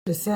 Je sais.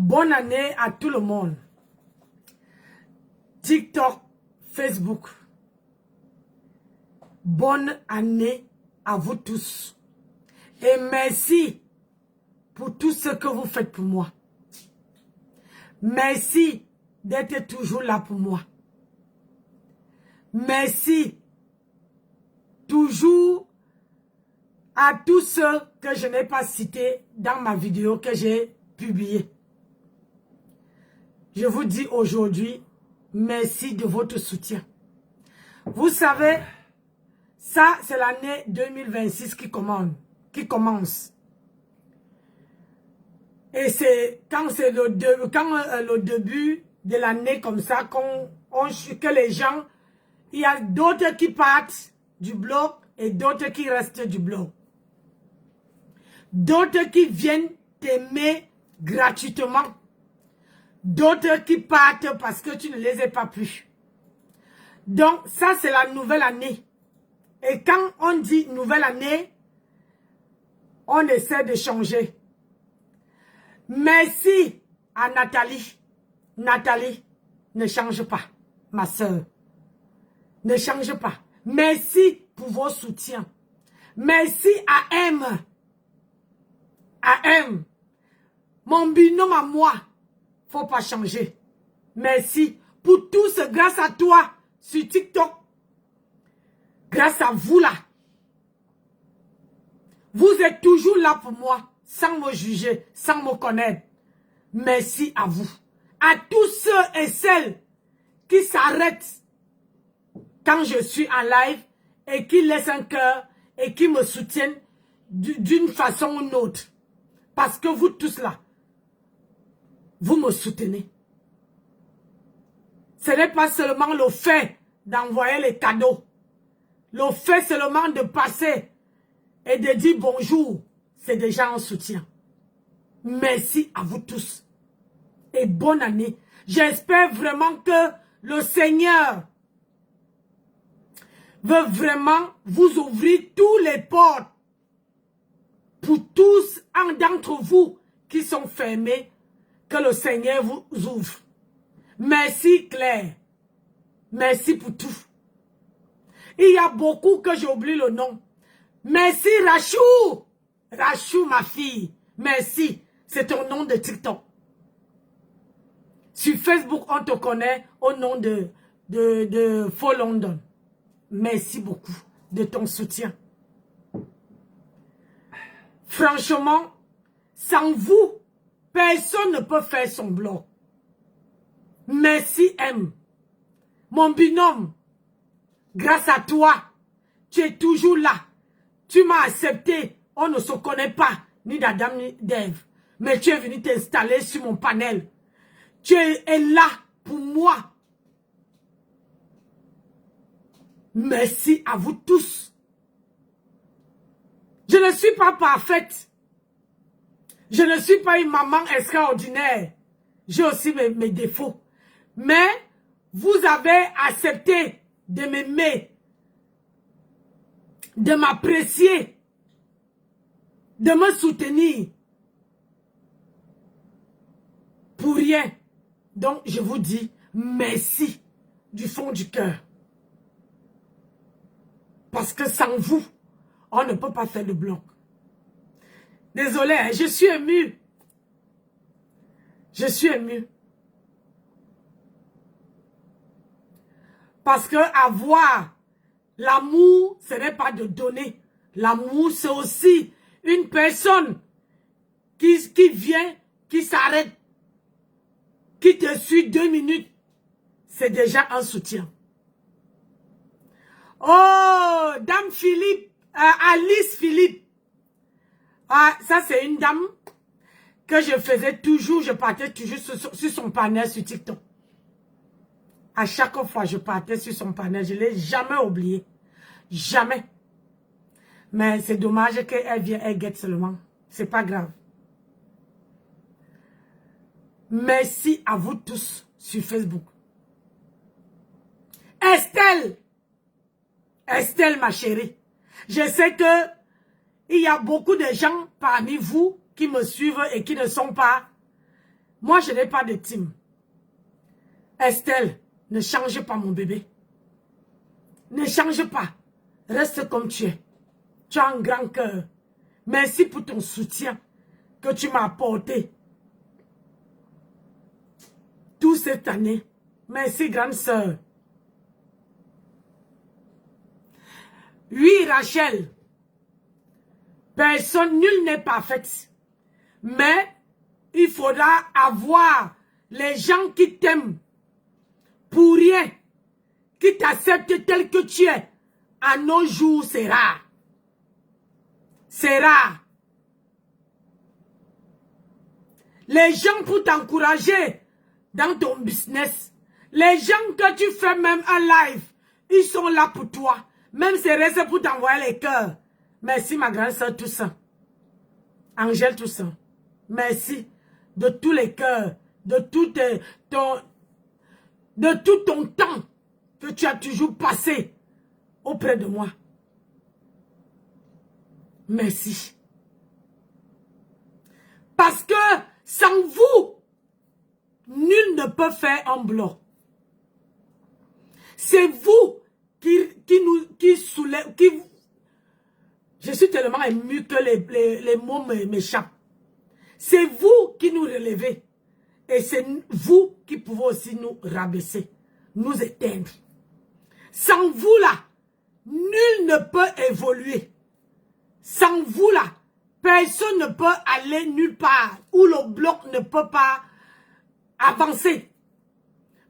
Bonne année à tout le monde. TikTok, Facebook. Bonne année à vous tous. Et merci pour tout ce que vous faites pour moi. Merci d'être toujours là pour moi. Merci toujours à tous ceux que je n'ai pas cités dans ma vidéo que j'ai publiée. Je vous dis aujourd'hui, merci de votre soutien. Vous savez, Ça, c'est l'année 2026 qui commence. Et c'est quand c'est le début de l'année comme ça, que les gens, il y a d'autres qui partent du blog et d'autres qui restent du blog. D'autres qui viennent t'aimer gratuitement. D'autres qui partent parce que tu ne les as pas plus. Donc, ça, c'est la nouvelle année. Et quand on dit nouvelle année, on essaie de changer. Merci à Nathalie. Nathalie, ne change pas, ma soeur. Ne change pas. Merci pour vos soutiens. Merci à M. À M. Mon binôme à moi. Faut pas changer. Merci pour tout ce grâce à toi sur TikTok. Grâce à vous là. Vous êtes toujours là pour moi, sans me juger, sans me connaître. Merci à vous. À tous ceux et celles qui s'arrêtent quand je suis en live et qui laissent un cœur et qui me soutiennent d'une façon ou d'une autre. Parce que vous tous là, vous me soutenez. Ce n'est pas seulement le fait d'envoyer les cadeaux. Le fait seulement de passer et de dire bonjour, c'est déjà un soutien. Merci à vous tous. Et bonne année. J'espère vraiment que le Seigneur veut vraiment vous ouvrir tous les portes pour tous un d'entre vous qui sont fermés, que le Seigneur vous ouvre. Merci Claire. Merci pour tout. Il y a beaucoup que j'oublie le nom. Merci Rachou. Rachou, ma fille. Merci. C'est ton nom de TikTok. Sur Facebook, on te connaît au nom de Faux London. Merci beaucoup de ton soutien. Franchement, sans vous, personne ne peut faire son blog. Merci M. Mon binôme, grâce à toi, tu es toujours là. Tu m'as accepté. On ne se connaît pas, ni d'Adam ni d'Ève. Mais tu es venu t'installer sur mon panel. Tu es là pour moi. Merci à vous tous. Je ne suis pas parfaite. Je ne suis pas une maman extraordinaire. J'ai aussi mes défauts. Mais vous avez accepté de m'aimer, de m'apprécier, de me soutenir. Pour rien. Donc, je vous dis merci du fond du cœur. Parce que sans vous, on ne peut pas faire le bloc. Désolée, hein, je suis émue. Je suis émue. Parce que avoir l'amour, ce n'est pas de donner. L'amour, c'est aussi une personne qui vient, qui s'arrête, qui te suit 2 minutes. C'est déjà un soutien. Oh, Dame Philippe, Alice Philippe. Ah, ça c'est une dame que je faisais toujours, je partais toujours sur son panel sur TikTok. À chaque fois, je partais sur son panel. Je ne l'ai jamais oublié. Jamais. Mais c'est dommage qu'elle vienne, elle guette seulement. C'est pas grave. Merci à vous tous sur Facebook. Estelle. Estelle, ma chérie. Je sais que il y a beaucoup de gens parmi vous qui me suivent et qui ne sont pas. Moi, je n'ai pas de team. Estelle. Ne change pas mon bébé. Ne change pas. Reste comme tu es. Tu as un grand cœur. Merci pour ton soutien que tu m'as apporté. Toute cette année. Merci, grande sœur. Oui, Rachel. Personne, nul n'est parfait. Mais il faudra avoir les gens qui t'aiment. Pour rien, qui t'accepte tel que tu es, à nos jours, c'est rare. C'est rare. Les gens pour t'encourager dans ton business, les gens que tu fais même un live, ils sont là pour toi. Même c'est resté pour t'envoyer les cœurs. Merci ma grande soeur Toussaint. Angèle Toussaint. Merci de tous les cœurs, de tout ton temps que tu as toujours passé auprès de moi. Merci. Parce que sans vous, nul ne peut faire un bloc. C'est vous qui soulève, je suis tellement ému que les mots m'échappent. C'est vous qui nous relevez. Et c'est vous qui pouvez aussi nous rabaisser, nous éteindre. Sans vous là, nul ne peut évoluer. Sans vous là, personne ne peut aller nulle part, où le bloc ne peut pas avancer.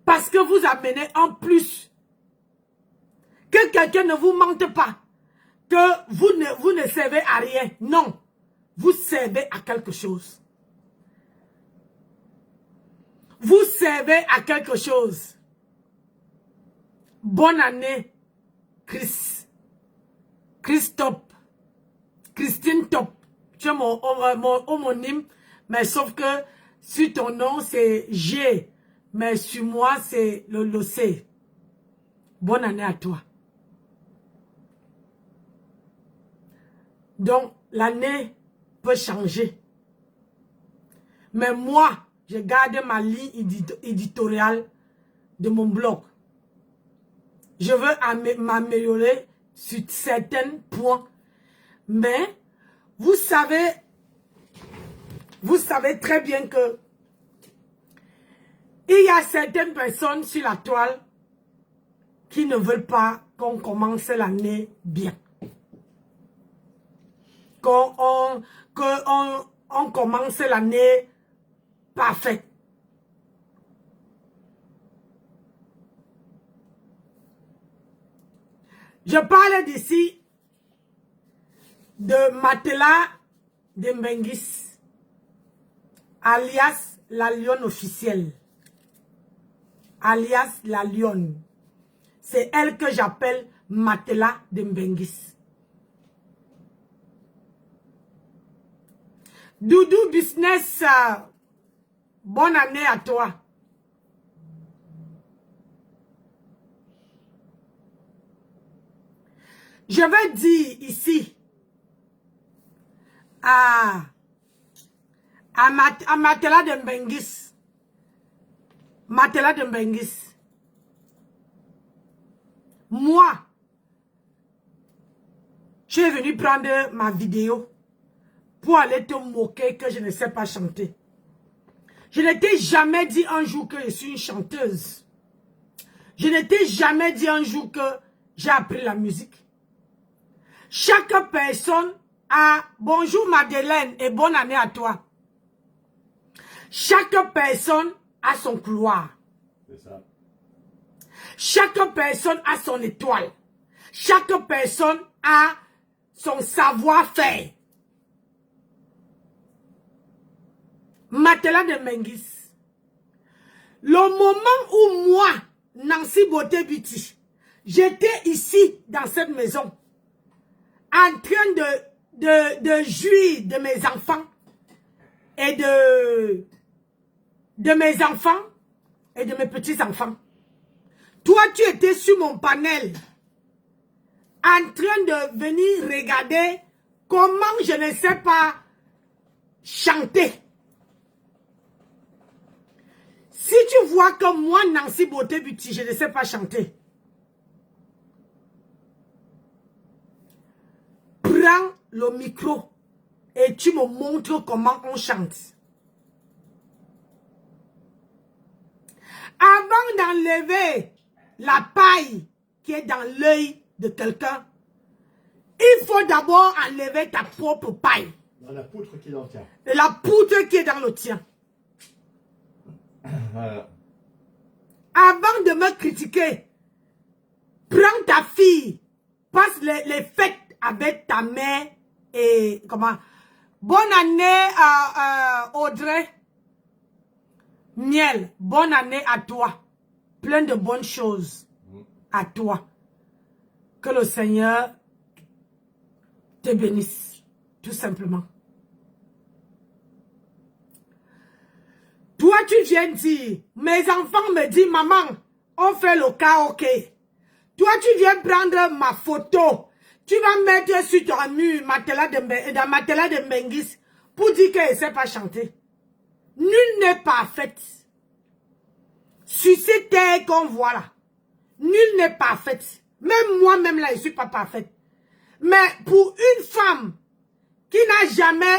Parce que vous amenez en plus. Que quelqu'un ne vous mente pas. Que vous ne servez à rien. Non. Vous servez à quelque chose. Vous servez à quelque chose. Bonne année, Christophe. Christine Top. Tu es mon homonyme. Mais sauf que sur ton nom, c'est G. Mais sur moi, c'est le C. Bonne année à toi. Donc, l'année peut changer. Mais moi, je garde ma ligne éditoriale de mon blog. Je veux m'améliorer sur certains points. Mais, vous savez très bien que il y a certaines personnes sur la toile qui ne veulent pas qu'on commence l'année bien. Qu'on commence l'année parfaite. Je parle d'ici de Matela Dembengis, alias la lionne officielle. Alias la lionne. C'est elle que j'appelle Matela Dembengis. Doudou Business, bonne année à toi. Je vais dire ici à Matela Dembengis. Matela Dembengis. Moi, tu es venu prendre ma vidéo pour aller te moquer que je ne sais pas chanter. Je ne t'ai jamais dit un jour que je suis une chanteuse. Je ne t'ai jamais dit un jour que j'ai appris la musique. Chaque personne a... Bonjour Madeleine et bonne année à toi. Chaque personne a son couloir. C'est ça. Chaque personne a son étoile. Chaque personne a son savoir-faire. Matela Dembengis. Le moment où moi, Nancy Beauté Beauty, j'étais ici dans cette maison, en train de jouir de mes enfants et de mes enfants et de mes petits-enfants. Toi, tu étais sur mon panel en train de venir regarder comment je ne sais pas chanter. Si tu vois que moi, Nancy Beauté Beauty, je ne sais pas chanter, prends le micro et tu me montres comment on chante. Avant d'enlever la paille qui est dans l'œil de quelqu'un, il faut d'abord enlever ta propre paille. Dans la poutre qui est dans le tien. La poutre qui est dans le tien. Voilà. Avant de me critiquer, prends ta fille passe les fêtes avec ta mère et comment? Bonne année à Audrey. Miel, bonne année à toi. Plein de bonnes choses à toi. Que le Seigneur te bénisse, tout simplement. Toi, tu viens dire, mes enfants me disent, maman, on fait le karaoké. Toi, tu viens prendre ma photo. Tu vas mettre sur ton mur dans Matela de Mengis pour dire qu'elle ne sait pas chanter. Nul n'est parfait. Sur cette terre qu'on voit là, nul n'est parfait. Même moi-même là, je ne suis pas parfaite. Mais pour une femme qui n'a jamais,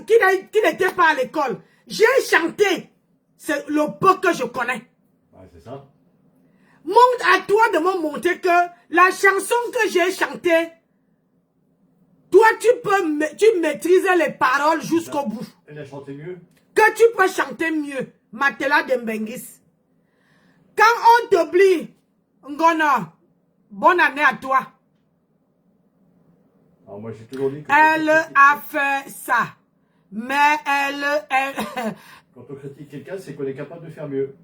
qui n'était pas à l'école, j'ai chanté. C'est le peu que je connais. Ouais, c'est ça. Montre à toi de me montrer que la chanson que j'ai chantée, toi tu maîtrises les paroles jusqu'au bout. Elle a chanté mieux. Que tu peux chanter mieux. Matela de Mbengis. Quand on t'oublie, Ngona, bonne année à toi. Alors moi j'ai toujours dit que Elle a fait ça. Mais elle quand on critique quelqu'un, c'est qu'on est capable de faire mieux.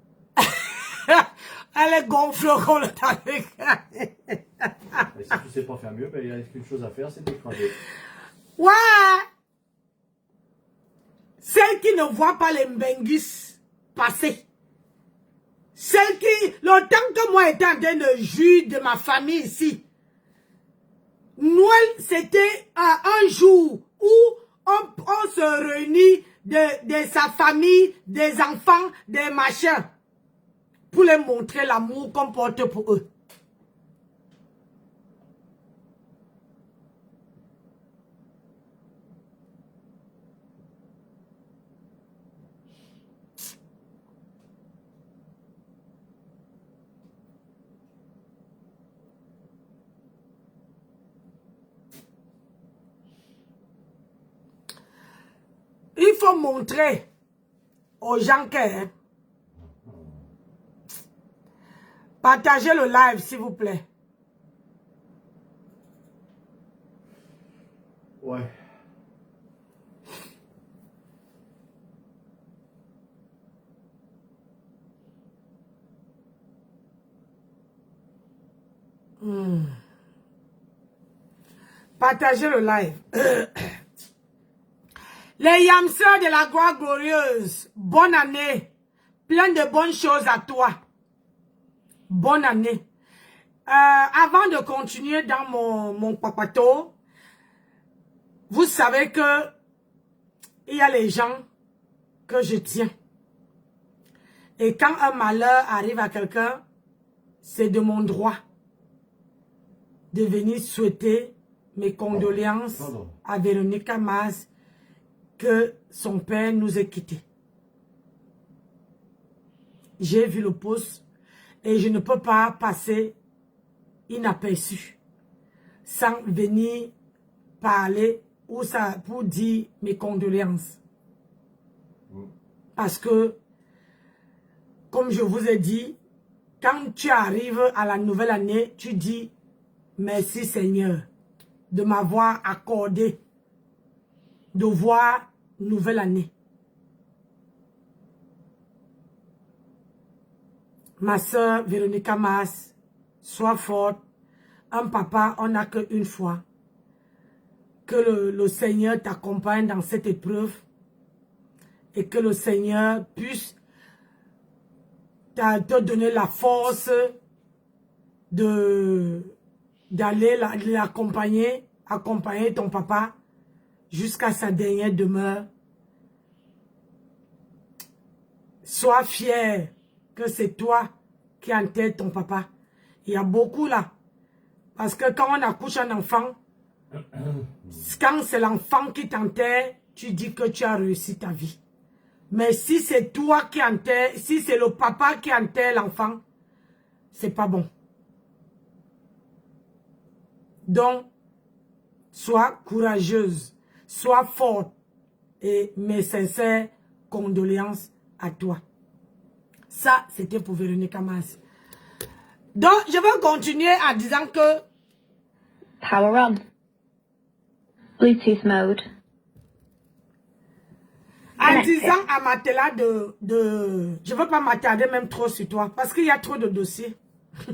elle est gonflée comme le tariq. Et si tu sais pas faire mieux, ben, il y a qu'une chose à faire, c'est d'écraser. Ouais. Celle qui ne voit pas les Mbengis passer. Celle qui, le temps que moi étais en train de jouir de ma famille ici, Noël, c'était un jour où on se réunit de sa famille, des enfants, des machins, pour les montrer l'amour qu'on porte pour eux. Il faut montrer aux gens que... hein, partagez le live, s'il vous plaît. Ouais. Partagez le live. Les yamseurs de la gloire glorieuse, bonne année. Plein de bonnes choses à toi. Bonne année. Avant de continuer dans mon papato, vous savez que il y a les gens que je tiens. Et quand un malheur arrive à quelqu'un, c'est de mon droit de venir souhaiter mes condoléances à Véronique Mas que son père nous ait quittés. J'ai vu le post et je ne peux pas passer inaperçu sans venir parler ou ça pour dire mes condoléances. Parce que, comme je vous ai dit, quand tu arrives à la nouvelle année, tu dis merci Seigneur de m'avoir accordé de voir nouvelle année. Ma soeur Véronique Mas, sois forte. Un papa, on n'a qu'une fois. Que le Seigneur t'accompagne dans cette épreuve et que le Seigneur puisse te donner la force d'aller l'accompagner, accompagner ton papa jusqu'à sa dernière demeure. Sois fier que c'est toi qui enterres ton papa. Il y a beaucoup là. Parce que quand on accouche un enfant, quand c'est l'enfant qui t'enterre, tu dis que tu as réussi ta vie. Mais si c'est toi qui enterre, si c'est le papa qui enterre l'enfant, c'est pas bon. Donc, sois courageuse, sois forte et mes sincères condoléances à toi. Ça, c'était pour Véronique Mas. Donc, je vais continuer en disant que Power on. Bluetooth mode. En disant à Matela je ne veux pas m'attarder même trop sur toi, parce qu'il y a trop de dossiers.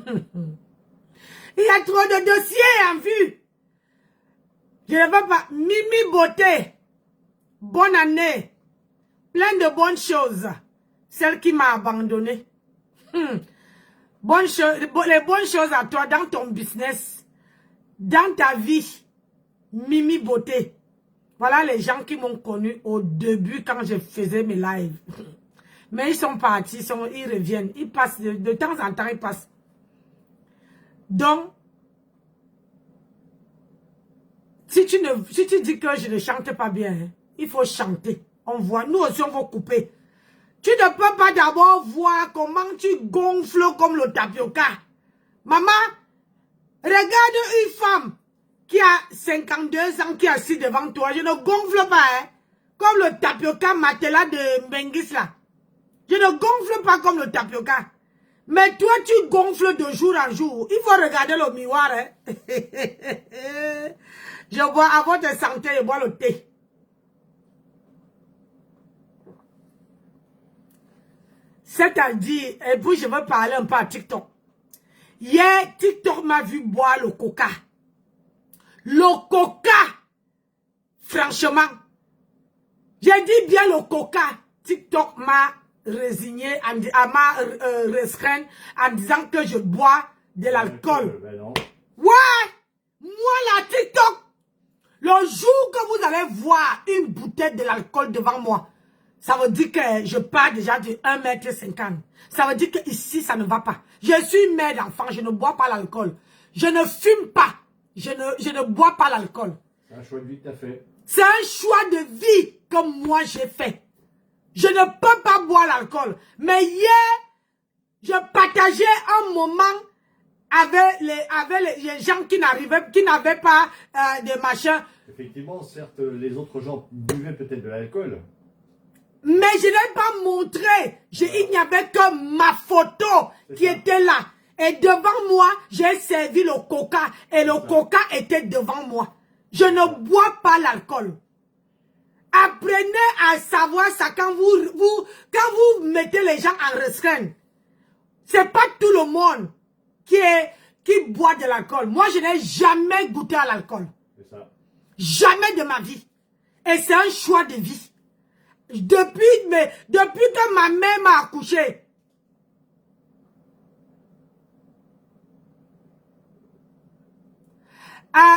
Il y a trop de dossiers en vue. Je ne veux pas. Mimi Beauté, bonne année. Plein de bonnes choses. Celle qui m'a abandonné. Les bonnes choses à toi dans ton business, dans ta vie. Mimi Beauté. Voilà les gens qui m'ont connu au début quand je faisais mes lives. Mais ils sont partis, ils reviennent. Ils passent, de temps en temps, ils passent. Donc, si tu dis que je ne chante pas bien, hein, il faut chanter. On voit, nous aussi on va couper. Tu ne peux pas d'abord voir comment tu gonfles comme le tapioca. Maman, regarde une femme qui a 52 ans, qui est assise devant toi. Je ne gonfle pas, hein, comme le tapioca Matela de Mbenguis là. Je ne gonfle pas comme le tapioca. Mais toi, tu gonfles de jour en jour. Il faut regarder le miroir. Hein. Je bois, à votre santé, je bois le thé. C'est-à-dire, et puis je veux parler un peu à TikTok. Hier, TikTok m'a vu boire le coca. Le coca, franchement, j'ai dit bien le coca. TikTok m'a résigné, m'a restreint en disant que je bois de l'alcool. Ouais, moi la TikTok, le jour que vous allez voir une bouteille de l'alcool devant moi, ça veut dire que je pars déjà de 1,50 m. Ça veut dire que ici ça ne va pas. Je suis mère d'enfant, je ne bois pas l'alcool. Je ne fume pas. Je ne bois pas l'alcool. C'est un choix de vie que tu as fait. C'est un choix de vie que moi j'ai fait. Je ne peux pas boire l'alcool. Mais hier, je partageais un moment avec les gens qui n'avaient pas de machin. Effectivement, certes, les autres gens buvaient peut-être de l'alcool. Mais je n'ai pas montré. Il n'y avait que ma photo qui était là. Et devant moi, j'ai servi le coca. Et le coca était devant moi. Je ne bois pas l'alcool. Apprenez à savoir ça quand vous mettez les gens en restreint. C'est pas tout le monde qui boit de l'alcool. Moi, je n'ai jamais goûté à l'alcool. C'est ça. Jamais de ma vie. Et c'est un choix de vie. Depuis que ma mère m'a accouché.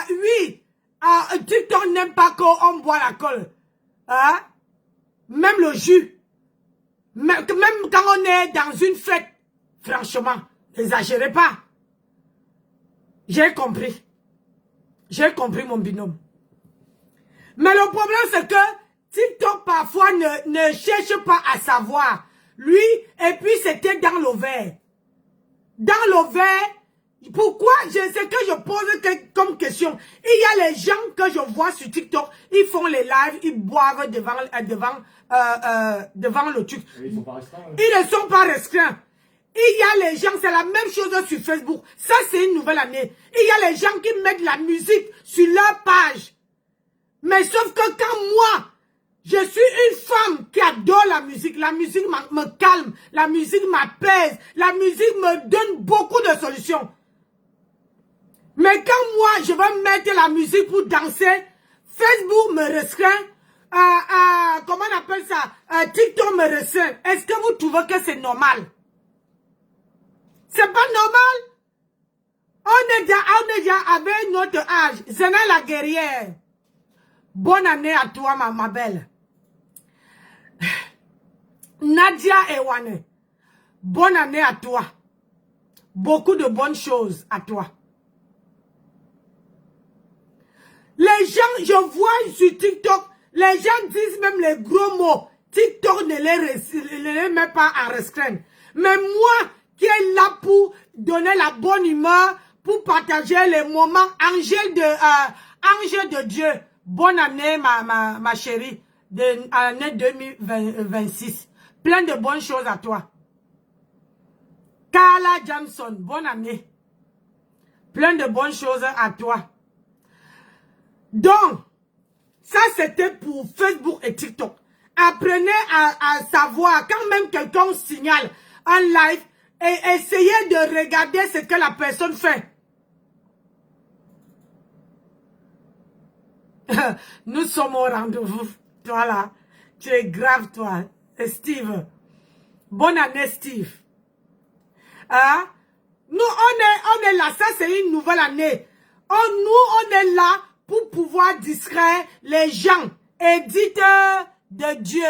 Oui, TikTok n'aime pas qu'on boit l'alcool. Hein? Même le jus. Même quand on est dans une fête. Franchement, n'exagérez pas. J'ai compris. J'ai compris mon binôme. Mais le problème c'est que TikTok parfois ne cherche pas à savoir. Lui, et puis c'était dans le verre. Dans le verre, pourquoi, c'est ce que je pose comme question. Il y a les gens que je vois sur TikTok, ils font les lives, ils boivent devant le truc. Ils sont pas restreints. Ils ne sont pas restreints. Il y a les gens, c'est la même chose sur Facebook. Ça, c'est une nouvelle année. Il y a les gens qui mettent la musique sur leur page. Mais sauf que quand moi, je suis une femme qui adore la musique me calme, la musique m'apaise, la musique me donne beaucoup de solutions. Mais quand moi, je veux mettre la musique pour danser, Facebook me restreint, comment on appelle ça, TikTok me restreint. Est-ce que vous trouvez que c'est normal? C'est pas normal. On est déjà avec notre âge. Zena la guerrière. Bonne année à toi, ma belle. Nadia Ewane. Bonne année à toi. Beaucoup de bonnes choses à toi. Les gens, je vois sur TikTok, les gens disent même les gros mots. TikTok ne les met pas en restreint. Mais moi, qui est là pour donner la bonne humeur, pour partager les moments, ange de Dieu. Bonne année, ma chérie, de l'année 2026. Plein de bonnes choses à toi. Carla Johnson, bonne année. Plein de bonnes choses à toi. Donc, ça c'était pour Facebook et TikTok. Apprenez à savoir, quand même quelqu'un signale un live, et essayez de regarder ce que la personne fait. Nous sommes au rendez-vous. Toi là, tu es grave toi. Et Steve. Bonne année Steve. Hein? Nous on est là, ça c'est une nouvelle année. Nous on est là pour pouvoir distraire les gens. Edith de Dieu,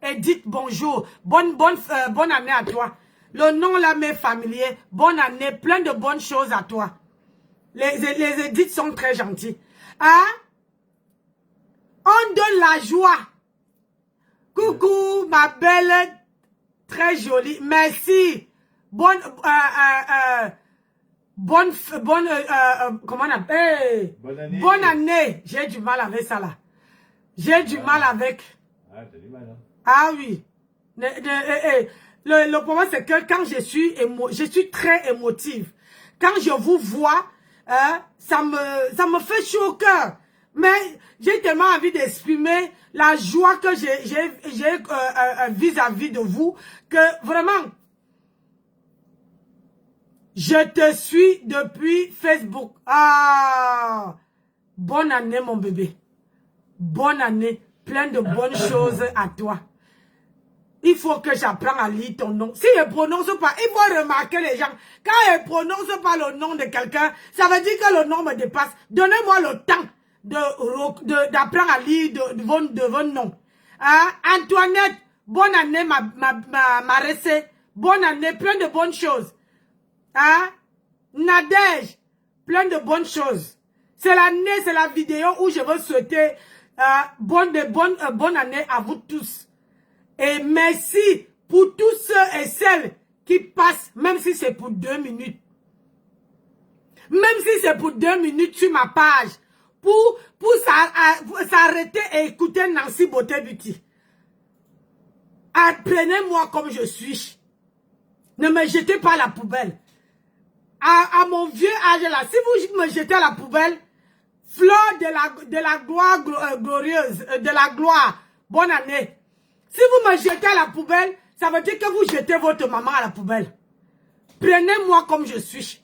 Edith, bonjour. Bonne année à toi. Le nom là m'est familier. Bonne année, plein de bonnes choses à toi. Les Edith sont très gentils. Hein? On donne la joie. Coucou, ma belle, très jolie. Merci. Bonne, comment on appelle? Bonne année. Bonne année. J'ai du mal avec ça là. J'ai du mal avec. Ah, t'as du mal, hein? Ah oui. Le problème c'est que quand je suis très émotive. Quand je vous vois, ça me fait chaud au cœur. Mais j'ai tellement envie d'exprimer la joie que j'ai vis-à-vis de vous que vraiment, je te suis depuis Facebook. Ah, bonne année mon bébé. Bonne année. Plein de bonnes choses à toi. Il faut que j'apprenne à lire ton nom. Si je ne prononce pas, il faut remarquer les gens. Quand je ne prononce pas le nom de quelqu'un, ça veut dire que le nom me dépasse. Donnez-moi le temps d'apprendre à lire de vos noms. Hein? Antoinette, bonne année, ma recée. Bonne année, plein de bonnes choses. Hein? Nadège, plein de bonnes choses. C'est l'année, c'est la vidéo où je veux souhaiter bonne année à vous tous. Et merci pour tous ceux et celles qui passent, même si c'est pour 2 minutes. Même si c'est pour 2 minutes sur ma page. Pour s'arrêter et écouter Nancy Beauté Beauty. Apprenez-moi comme je suis. Ne me jetez pas à la poubelle. À mon vieux âge là, si vous me jetez à la poubelle, fleur de la gloire glorieuse, de la gloire, bonne année. Si vous me jetez à la poubelle, ça veut dire que vous jetez votre maman à la poubelle. Prenez-moi comme je suis.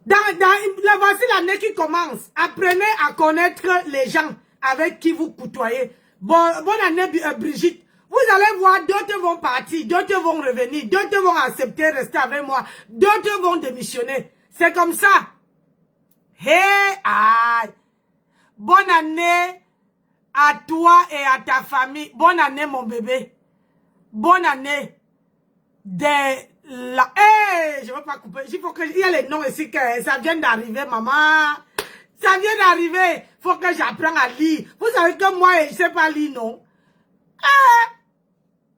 Voici l'année qui commence. Apprenez à connaître les gens avec qui vous côtoyez. Bonne année Brigitte. Vous allez voir, d'autres vont partir, d'autres vont revenir, d'autres vont accepter, rester avec moi, d'autres vont démissionner. C'est comme ça. Hey, aïe. Bonne année à toi et à ta famille. Bonne année, mon bébé. Bonne année. Hey, je ne veux pas couper. Il faut que il y a les noms ici que ça vient d'arriver, maman. Ça vient d'arriver. Il faut que j'apprenne à lire. Vous savez que moi, je ne sais pas lire, non?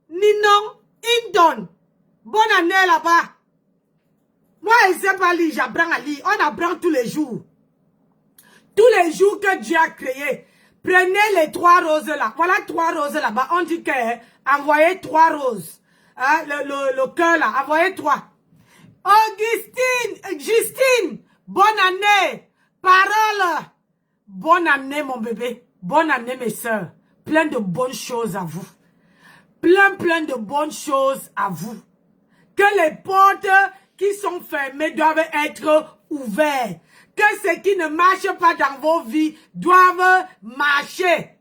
Ninon, Indon. Bonne année là-bas. Moi, je ne sais pas lire, j'apprends à lire. On apprend tous les jours. Tous les jours que Dieu a créé. Prenez les 3 roses là. Voilà 3 roses là-bas. On dit que envoyez 3 roses. Hein, le cœur là, envoyez 3. Justine, bonne année. Parole. Bonne année mon bébé. Bonne année mes soeurs. Plein de bonnes choses à vous. Plein de bonnes choses à vous. Que les portes qui sont fermées doivent être ouvertes. Que ce qui ne marche pas dans vos vies doivent marcher.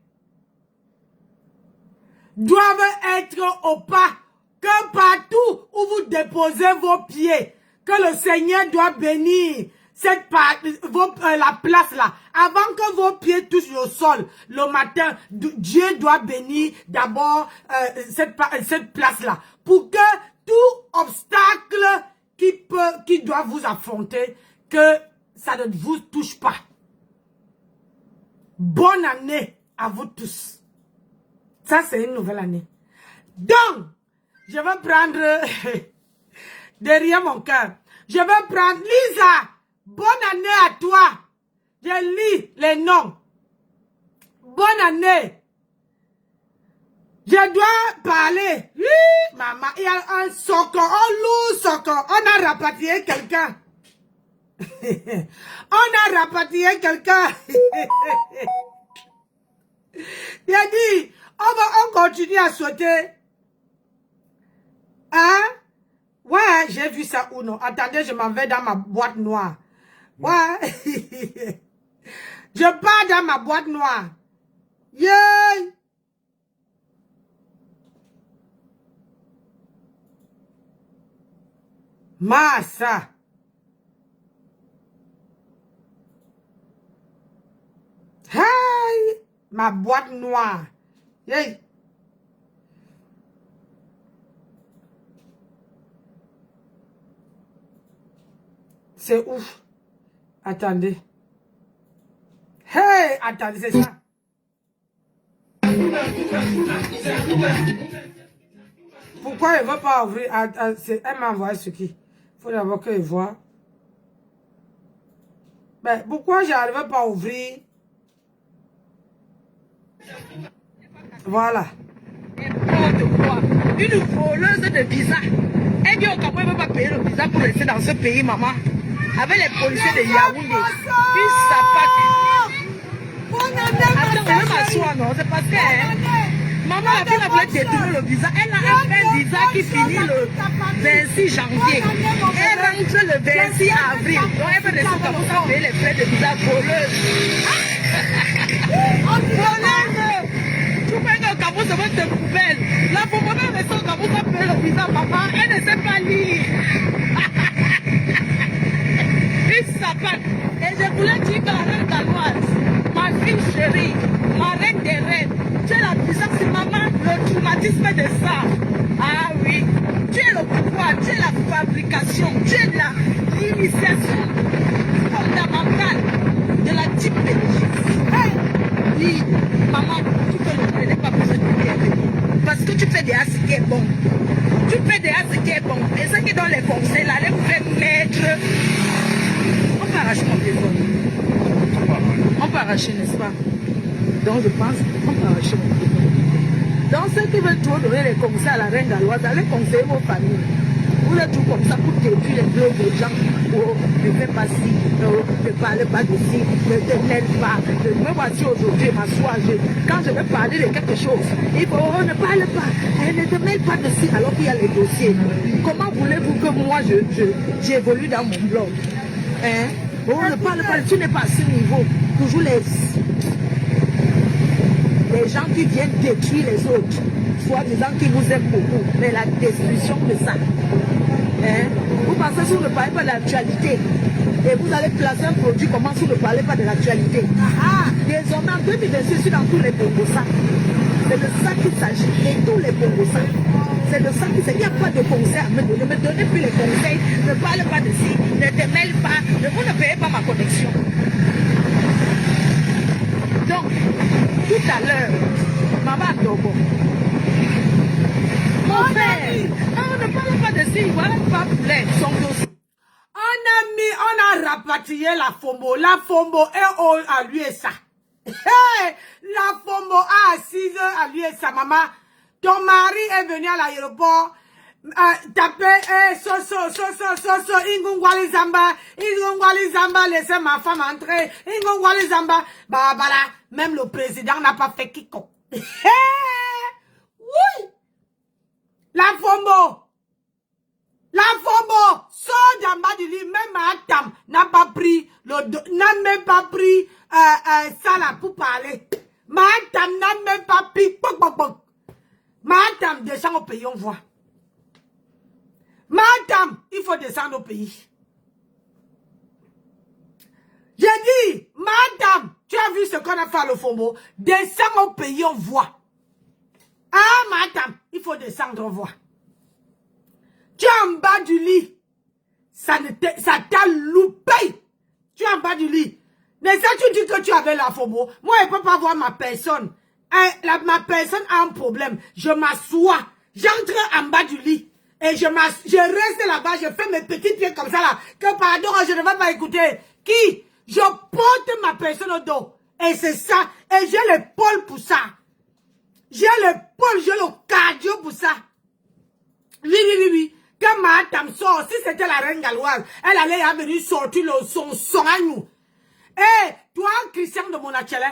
Doivent être au pas. Que partout où vous déposez vos pieds, que le Seigneur doit bénir la place là. Avant que vos pieds touchent le sol, le matin, Dieu doit bénir d'abord cette place là. Pour que tout obstacle qui doit vous affronter, que ça ne vous touche pas. Bonne année à vous tous. Ça, c'est une nouvelle année. Donc, je vais prendre derrière mon cœur. Je vais prendre Lisa. Bonne année à toi. Je lis les noms. Bonne année. Je dois parler. Oui, maman, il y a un socon, un lourd socon. On a rapatrié quelqu'un. On a rapatrié quelqu'un. Il a dit, on continue à sauter. Hein? Ouais, j'ai vu ça ou non. Attendez, je m'en vais dans ma boîte noire. Ouais. Je pars dans ma boîte noire. Yeah. Massa. Hey, ma boîte noire. Yeah. C'est ouf. Attendez. Hey, attendez, c'est ça. Pourquoi elle ne veut pas ouvrir? Elle m'a envoyé ce qui. Il faut d'abord qu'elle voit. Mais pourquoi je n'arrive pas à ouvrir? Voilà. Une voleuse de visa. Elle dit au Cameroun, elle ne veut pas payer le visa pour rester dans ce pays, maman. Avec les policiers de Yaoundé. Une sapate. Attends, je vais m'asseoir, non? C'est parce que maman, la fille, elle voulait détourner le visa. Elle a un visa qui finit le 26 janvier. Elle rentre le 26 avril. Donc elle veut rester au Cameroun pour payer les frais de visa voleuse. Voleuse! Tu peux que le Cameroun se mette de poubelle. La poubelle reste au Cameroun pour payer le visa, maman. Elle ne sait pas lire. Une sapate. Et je voulais dire que la reine galloise, ma fille chérie, ma reine des reines, tu es la puissance, maman, le traumatisme de ça. Ah oui, tu es le pouvoir, tu es la fabrication, tu es l'initiation fondamentale de la typologie. Oui, maman, tu peux le faire, pas besoin de venir. Parce que tu fais déjà ce qui est bon. Tu fais déjà ce qui est bon. Et ce qui est dans les conseils, là, les vous faites mettre. On peut arracher mon téléphone. On peut arracher, n'est-ce pas? Donc je pense qu'on peut arracher mon téléphone. Donc ceux qui veulent trop donner les conseils à la reine galloise, allez conseiller vos familles. Vous êtes tout comme ça pour détruire les bleus des gens. Oh, ne fais pas ci, ne parle pas de ci, ne te mêle pas. Me voici aujourd'hui, m'assois. Quand je vais parler de quelque chose, il faut, oh, ne parle pas, ne te mêle pas de ci, alors qu'il y a les dossiers. Comment voulez-vous que moi j'évolue dans mon blog? Hein? Oh, ne parle pas, tu n'es pas à ce niveau. Toujours les gens qui viennent détruire les autres, soi-disant qu'ils vous aiment beaucoup, mais la destruction de ça. Hein? Vous pensez que vous ne parlez pas de l'actualité et vous allez placer un produit comment vous ne parlez pas de l'actualité. Désormais, en 2026, je suis dans tous les Bongosa. C'est de ça qu'il s'agit, et tous les Bongosa. C'est de ça qu'il s'agit. Il n'y a pas de conseils à me donner. Ne me donnez plus les conseils. Ne parle pas de ci, ne te mêle pas. Vous ne payez pas ma connexion. Donc, tout à l'heure, maman Dogo, mon père, on ne parle pas de ci, voilà pas son dossier. On a rapatrié la Fombo. La Fombo est à lui et ça. Hey, la Fombo a 6 heures à lui et sa maman. Ton mari est venu à l'aéroport. Taper, so, ingungwali zamba, laissez ma femme entrer, ingungwali zamba, bah, voilà, même le président n'a pas fait quiconque. Oui, la Fombo, sort d'en bas du lit, même Atam n'a pas pris, n'a même pas pris, ça là pour parler. Atam n'a même pas pris, Atam descend au pays, on voit. Madame, il faut descendre au pays. J'ai dit, madame, tu as vu ce qu'on a fait à le Fombo? Descends au pays, on voit. Ah, madame, il faut descendre, on voit. Tu es en bas du lit. Ça t'a loupé. Tu es en bas du lit. Mais ça, tu dis que tu avais la Fombo. Moi, je ne peux pas voir ma personne. Ma personne a un problème. Je m'assois. J'entre en bas du lit. Et je reste là-bas, je fais mes petits pieds comme ça là. Que pardon, je ne vais pas écouter. Qui? Je porte ma personne au dos. Et c'est ça. Et j'ai l'épaule pour ça. J'ai l'épaule, j'ai le cardio pour ça. Oui. Que Quand Mahatam sort, si c'était la reine galloise, elle allait venir sortir son à nous. Eh, toi, Christian de Monachele,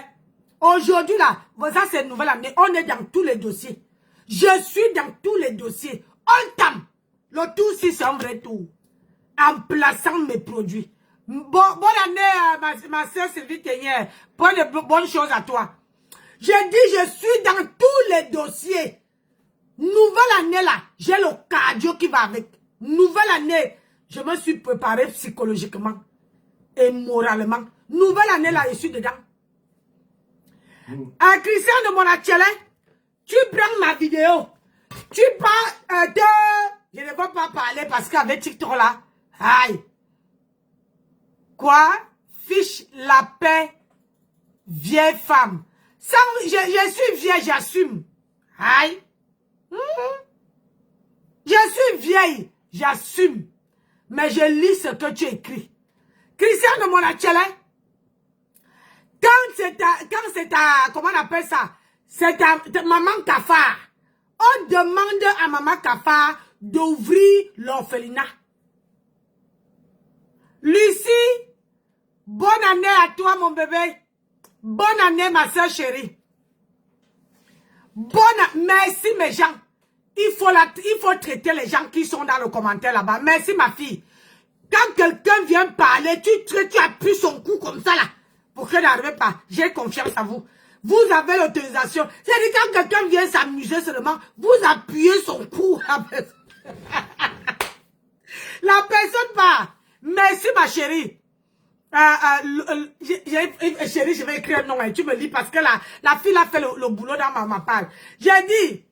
aujourd'hui là, ça c'est une nouvelle année, on est dans tous les dossiers. Je suis dans tous les dossiers. On tame. Le tout, si c'est un vrai tour. En plaçant mes produits. Bonne année, ma soeur Sylvie Teignère. Bonne chose à toi. J'ai dit, je suis dans tous les dossiers. Nouvelle année là, j'ai le cardio qui va avec. Nouvelle année, je me suis préparé psychologiquement et moralement. Nouvelle année là, je suis dedans. Christian de Monachele, tu prends ma vidéo. Tu parles de... Je ne vais pas parler parce qu'avec TikTok là, aïe. Quoi? Fiche la paix, vieille femme. Ça, je suis vieille, j'assume. Aïe. Je suis vieille, j'assume. Mais je lis ce que tu écris. Christian de Monachele, quand c'est ta, comment on appelle ça? C'est ta maman Kafar. On demande à maman Kafar d'ouvrir l'orphelinat. Lucie, bonne année à toi mon bébé. Bonne année ma soeur chérie. Merci mes gens. Il faut traiter les gens qui sont dans le commentaire là-bas. Merci ma fille. Quand quelqu'un vient parler, tu appuies son cou comme ça là. Pour qu'elle n'arrive pas. J'ai confiance à vous. Vous avez l'autorisation. C'est-à-dire quand quelqu'un vient s'amuser seulement, vous appuyez son cou. La personne part. Merci ma chérie. Chérie, je vais écrire un nom et tu me lis parce que la fille a fait le boulot dans ma page. J'ai dit,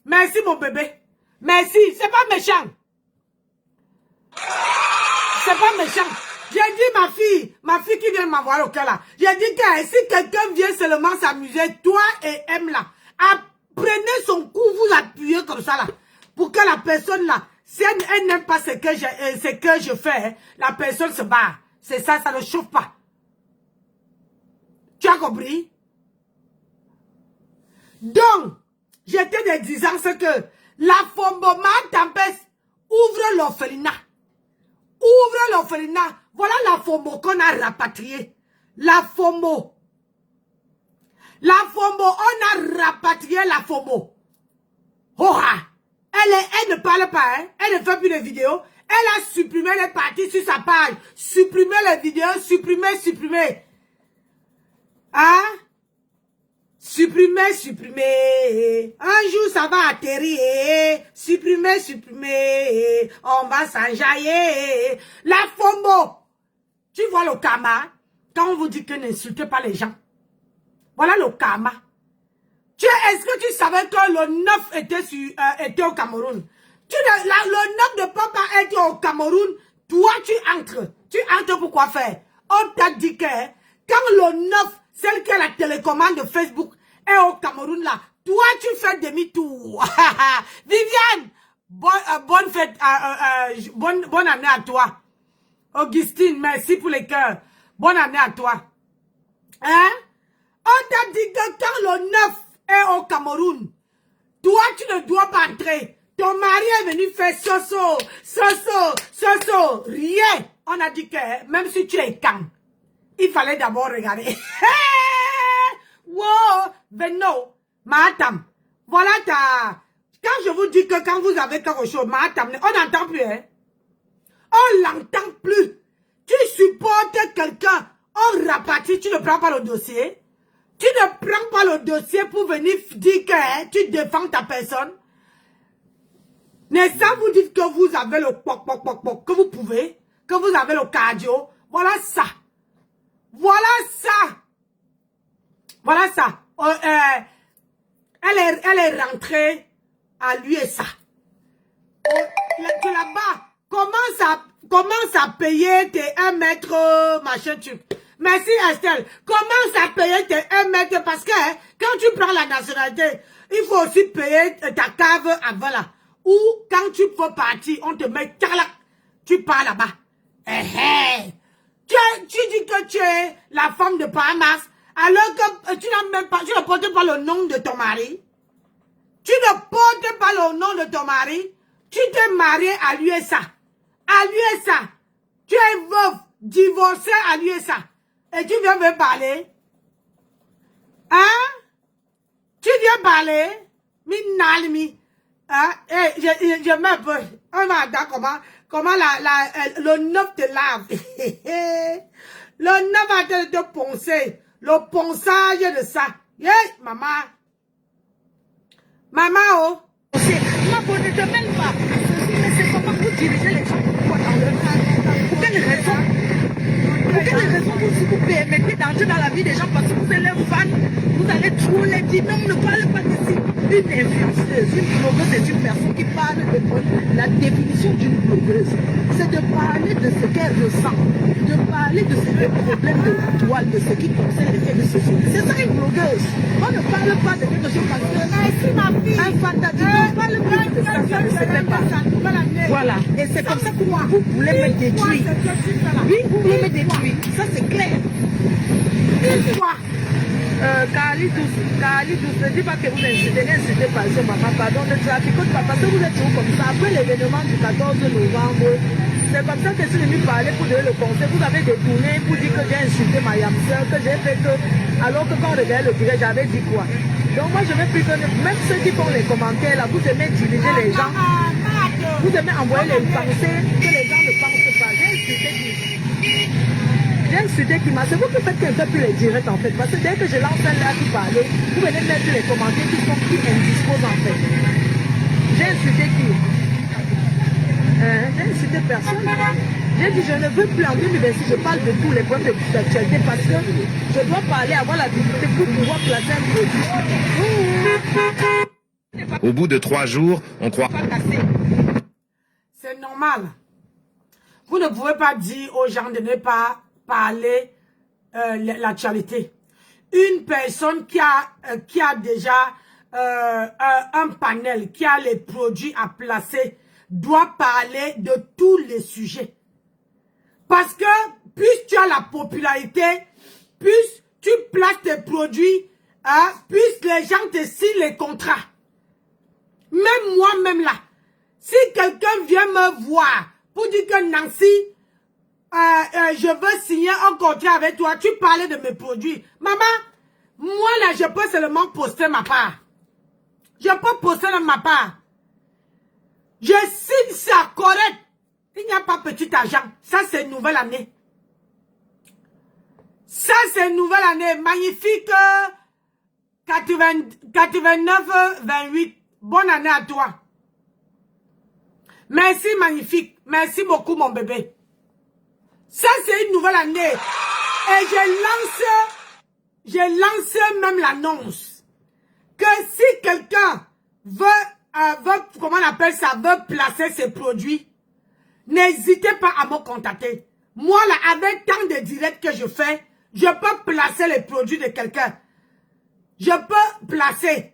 merci mon bébé. Merci, c'est pas méchant. C'est pas méchant. J'ai dit ma fille qui vient m'avoir au cœur là. J'ai dit que si quelqu'un vient seulement s'amuser, toi et M là, prenez son cou, vous appuyez comme ça là. Pour que la personne là, si elle n'aime pas ce que je fais, la personne se barre. C'est ça, ça ne chauffe pas. Tu as compris? Donc, j'étais disant ce que la Fomboma Tempest ouvre l'orphelinat. Ouvre l'orphelinat. Voilà la Fombo qu'on a rapatriée. La Fombo. La Fombo, on a rapatrié la Fombo. Oh, elle ne parle pas, hein? Elle ne fait plus de vidéos. Elle a supprimé les parties sur sa page. Supprimer les vidéos, supprimer. Hein? Supprimer. Un jour, ça va atterrir. Supprimer. On va s'enjailler. La Fombo. Tu vois le karma? Quand on vous dit que n'insultez pas les gens. Voilà le karma. Est-ce que tu savais que le 9 était au Cameroun? Le 9 de papa était au Cameroun. Toi, tu entres. Tu entres pour quoi faire? On t'a dit que quand le 9, celle qui a la télécommande de Facebook, est au Cameroun là, toi, tu fais demi-tour. Viviane, bonne fête, bonne année à toi. Augustine, merci pour les cœurs. Bonne année à toi. Hein? On t'a dit que quand le 9 est au Cameroun, toi, tu ne dois pas entrer. Ton mari est venu faire soso. Rien. On a dit que même si tu es calme, il fallait d'abord regarder. Wow, Venno, Mahatam. Voilà ta... Quand je vous dis que quand vous avez quelque chose, Mahatam, on n'entend plus, hein? On l'entend plus. Tu supportes quelqu'un, on rapatrie, tu ne prends pas le dossier. Tu ne prends pas le dossier pour venir dire que tu défends ta personne. Mais ça vous dites que vous avez le poc, que vous pouvez, que vous avez le cardio. Voilà ça. Voilà ça. Voilà ça. Elle est rentrée à lui et ça. Tu là-bas, commence à payer tes 1 mètre, machin truc. Merci Estelle. Commence à payer tes 1 mètre parce que quand tu prends la nationalité, il faut aussi payer ta cave avant là. Ou quand tu peux partir, on te met tu pars là-bas. Tu dis que tu es la femme de Bahamas, alors que tu ne portes pas le nom de ton mari. Tu ne portes pas le nom de ton mari. Tu t'es marié à l'USA. À l'USA. Tu es veuve, divorcé à l'USA. Et tu viens me parler. Hein? Tu viens parler? Minalmi. Hein? Et je me peux. On va voir comment le neuf te lave. Le neuf va te poncer. Le ponçage de ça. Yeah, maman. Maman, oh. Moi, je ne te mêle pas. Mais c'est comment vous dirigez les gens pour dans leur âge. Pour quelle raison? Pour quelle raison vous permettez d'entrer dans la vie des gens parce que vous êtes leurs fans? Vous allez trop les dire. Mais on ne parle pas d'ici. Une influenceuse, une blogueuse est une personne qui parle de la définition d'une blogueuse. C'est de parler de ce qu'elle ressent. De parler de ses problèmes de toile, de ce qui concerne les faits de société. C'est ça une blogueuse. On ne parle pas de quelque chose parce que un fantastique ne parle pas de ça, ça ne se fait pas. Voilà. Et c'est comme ça que vous voulez me détruire. Oui, vous voulez me détruire. Ça c'est clair. Kalidous, ne dis pas que vous n'insultez pas sur maman, pardon, ne traficote pas parce que vous êtes toujours comme ça. Après l'événement du 14 novembre, c'est comme ça que je suis venu parler pour donner le conseil. Vous avez détourné pour dire que j'ai insulté ma yamseur, que j'ai fait que, alors que quand on regardait le direct, j'avais dit quoi. Donc moi je veux plus que, même ceux qui font les commentaires là, vous aimez diriger les gens, vous aimez envoyer les pensées que les gens ne pensent pas. J'ai insulté qui? J'ai insulté qui m'a. C'est vous qui faites qu'un peu plus les directs en fait. Parce que dès que je lance un là pour parler, vous venez mettre les commentaires qui sont plus indisposés en fait. J'ai insulté qui? J'ai insulté personne. J'ai dit je ne veux plus en 2026, je parle de tous les problèmes d'actualité parce que je dois parler, avoir la dignité pour pouvoir placer un produit. Au bout de 3 jours, on croit... C'est normal. Vous ne pouvez pas dire aux gens de ne pas parler l'actualité. Une personne qui a déjà un panel, qui a les produits à placer, doit parler de tous les sujets. Parce que plus tu as la popularité, plus tu places tes produits, hein, plus les gens te signent les contrats. Même moi-même là, si quelqu'un vient me voir pour dire que Nancy, je veux signer un contrat avec toi, tu parlais de mes produits. Maman, moi là, je peux seulement poster ma part. Je peux poster de ma part. Je signe ça correct. Il n'y a pas petit argent. Ça, c'est une nouvelle année. Ça, c'est une nouvelle année. Magnifique. 89-28. Bonne année à toi. Merci, magnifique. Merci beaucoup, mon bébé. Ça, c'est une nouvelle année. Et je lance même l'annonce. Que si quelqu'un veut, comment on appelle ça, veut placer ses produits, n'hésitez pas à me contacter. Moi, là, avec tant de directs que je fais, je peux placer les produits de quelqu'un. Je peux placer.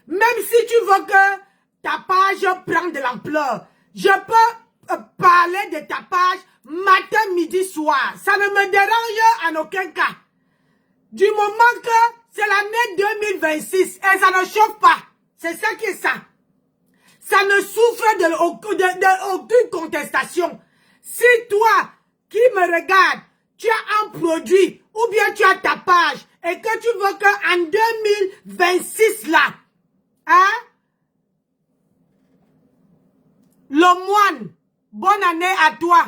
Même si tu veux que ta page prenne de l'ampleur, je peux parler de ta page matin, midi, soir. Ça ne me dérange en aucun cas. Du moment que c'est l'année 2026 et ça ne chauffe pas. C'est ça qui est ça. Ça ne souffre d'aucune contestation. Si toi qui me regardes, tu as un produit ou bien tu as ta page et que tu veux qu'en 2026 là, hein, le moine, bonne année à toi.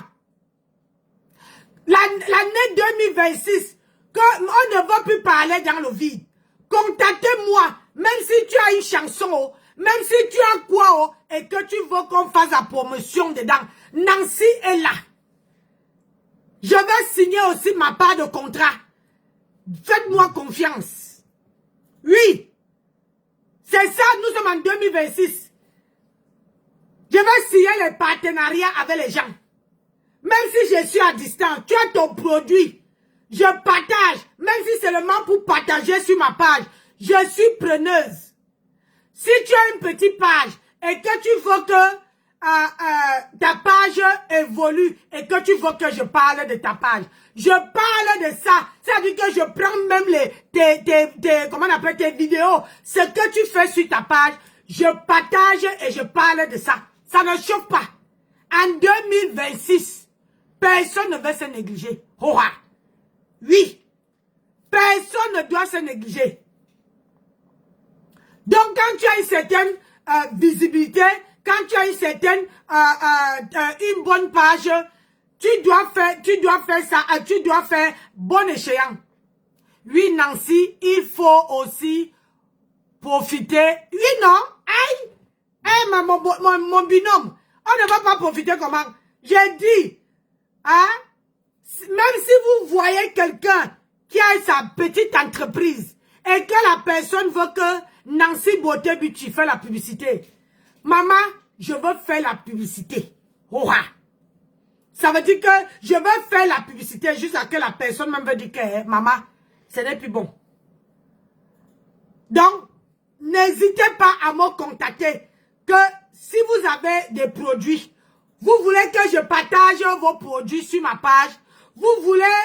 L'année 2026, qu'on ne va plus parler dans le vide. Contactez-moi, même si tu as une chanson, même si tu as quoi, et que tu veux qu'on fasse la promotion dedans. Nancy est là. Je vais signer aussi ma part de contrat. Faites-moi confiance. Oui. C'est ça, nous sommes en 2026. Je vais signer les partenariats avec les gens. Même si je suis à distance, tu as ton produit. Je partage, même si c'est seulement pour partager sur ma page. Je suis preneuse. Si tu as une petite page et que tu veux que ta page évolue et que tu veux que je parle de ta page, je parle de ça. Ça veut dire que je prends même comment on appelle tes vidéos, ce que tu fais sur ta page, je partage et je parle de ça. Ça ne chauffe pas. En 2026, personne ne veut se négliger. Hoha. Oui. Personne ne doit se négliger. Donc, quand tu as une certaine visibilité, quand tu as une certaine, une bonne page, tu dois faire ça, tu dois faire bon échéant. Oui, Nancy, il faut aussi profiter. Oui, non? Aïe! Hey, mon binôme, on ne va pas profiter comment? J'ai dit, hein? Même si vous voyez quelqu'un qui a sa petite entreprise et que la personne veut que Nancy Beauté Beauty fait la publicité. Maman, je veux faire la publicité. Ouah. Ça veut dire que je veux faire la publicité jusqu'à que la personne même veut dire que maman, ce n'est plus bon. Donc, n'hésitez pas à me contacter. Que si vous avez des produits, vous voulez que je partage vos produits sur ma page, vous voulez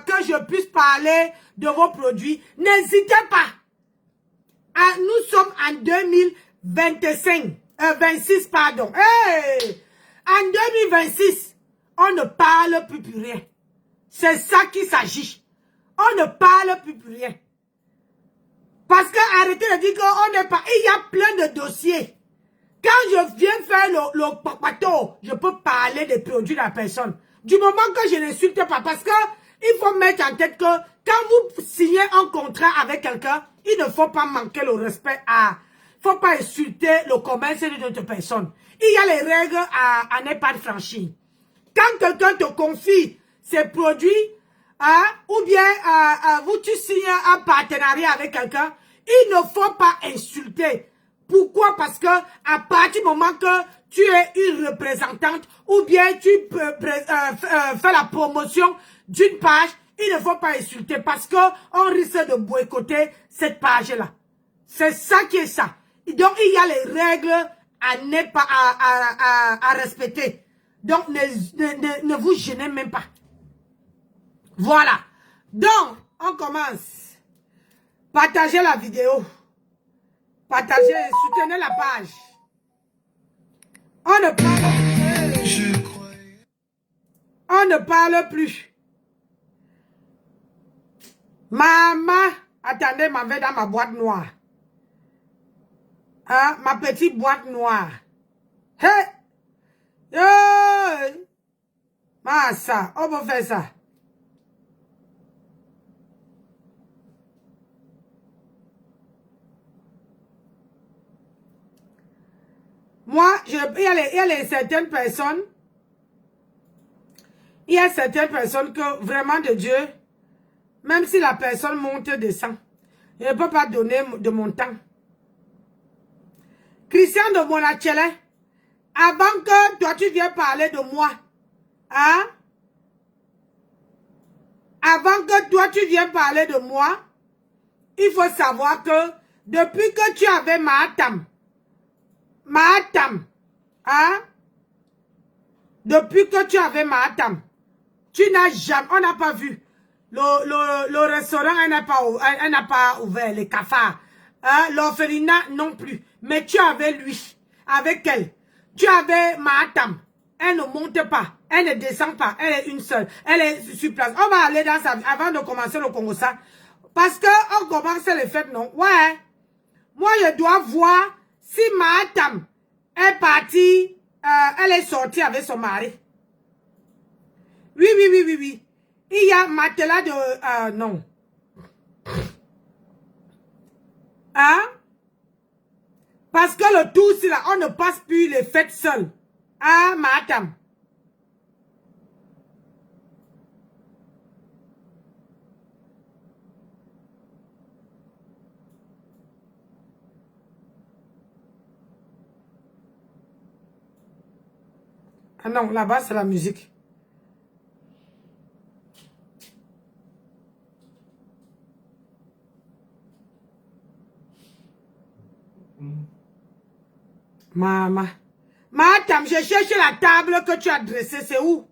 que je puisse parler de vos produits, n'hésitez pas. Nous sommes en 26, pardon. Hey! En 2026, on ne parle plus pour rien. C'est ça qu'il s'agit. On ne parle plus pour rien. Parce que arrêtez de dire qu'on n'est pas... Il y a plein de dossiers. Quand je viens faire le papato, je peux parler des produits de la personne. Du moment que je n'insulte pas, parce que il faut mettre en tête que quand vous signez un contrat avec quelqu'un, il ne faut pas manquer le respect à... Il ne faut pas insulter le commerce d'une autre personne. Il y a les règles à ne pas franchir. Quand quelqu'un te confie ses produits, ou bien tu signes un partenariat avec quelqu'un, il ne faut pas insulter. Pourquoi? Parce que à partir du moment que tu es une représentante ou bien tu fais la promotion d'une page, il ne faut pas insulter parce qu'on risque de boycotter cette page-là. C'est ça qui est ça. Donc, il y a les règles à respecter. Donc, ne vous gênez même pas. Voilà. Donc, on commence. Partagez la vidéo. Partagez, soutenez la page. On ne parle plus. Maman, attendez, ma vais dans ma boîte noire. Hein, ma petite boîte noire. Hey! Hey! Ça, on va faire ça. Moi, il y a certaines personnes, que vraiment de Dieu, même si la personne monte et descend, je ne peux pas donner de mon temps. Christian de Monachele, avant que toi tu viennes parler de moi, hein? Avant que toi tu viennes parler de moi, il faut savoir que depuis que tu avais Mahatam, hein? Depuis que tu avais Mahatam, tu n'as jamais, on n'a pas vu. Le restaurant, elle n'a pas ouvert, les cafards. Hein? L'orphelinat non plus. Mais tu avais lui, avec elle. Tu avais Mahatam. Elle ne monte pas, elle ne descend pas, elle est une seule. Elle est sur place. On va aller dans sa vie avant de commencer le Congo ça. Parce qu'on commence les fêtes, non? Ouais. Moi, je dois voir si Mahatam est partie, elle est sortie avec son mari. Oui. Il y a matelas de... non. Hein? Parce que le tout, c'est là, on ne passe plus les fêtes seules. Ah, Mahatam. Ah non, là-bas, c'est la musique. Maman. Mahatam, j'ai cherché la table que tu as dressée, c'est où?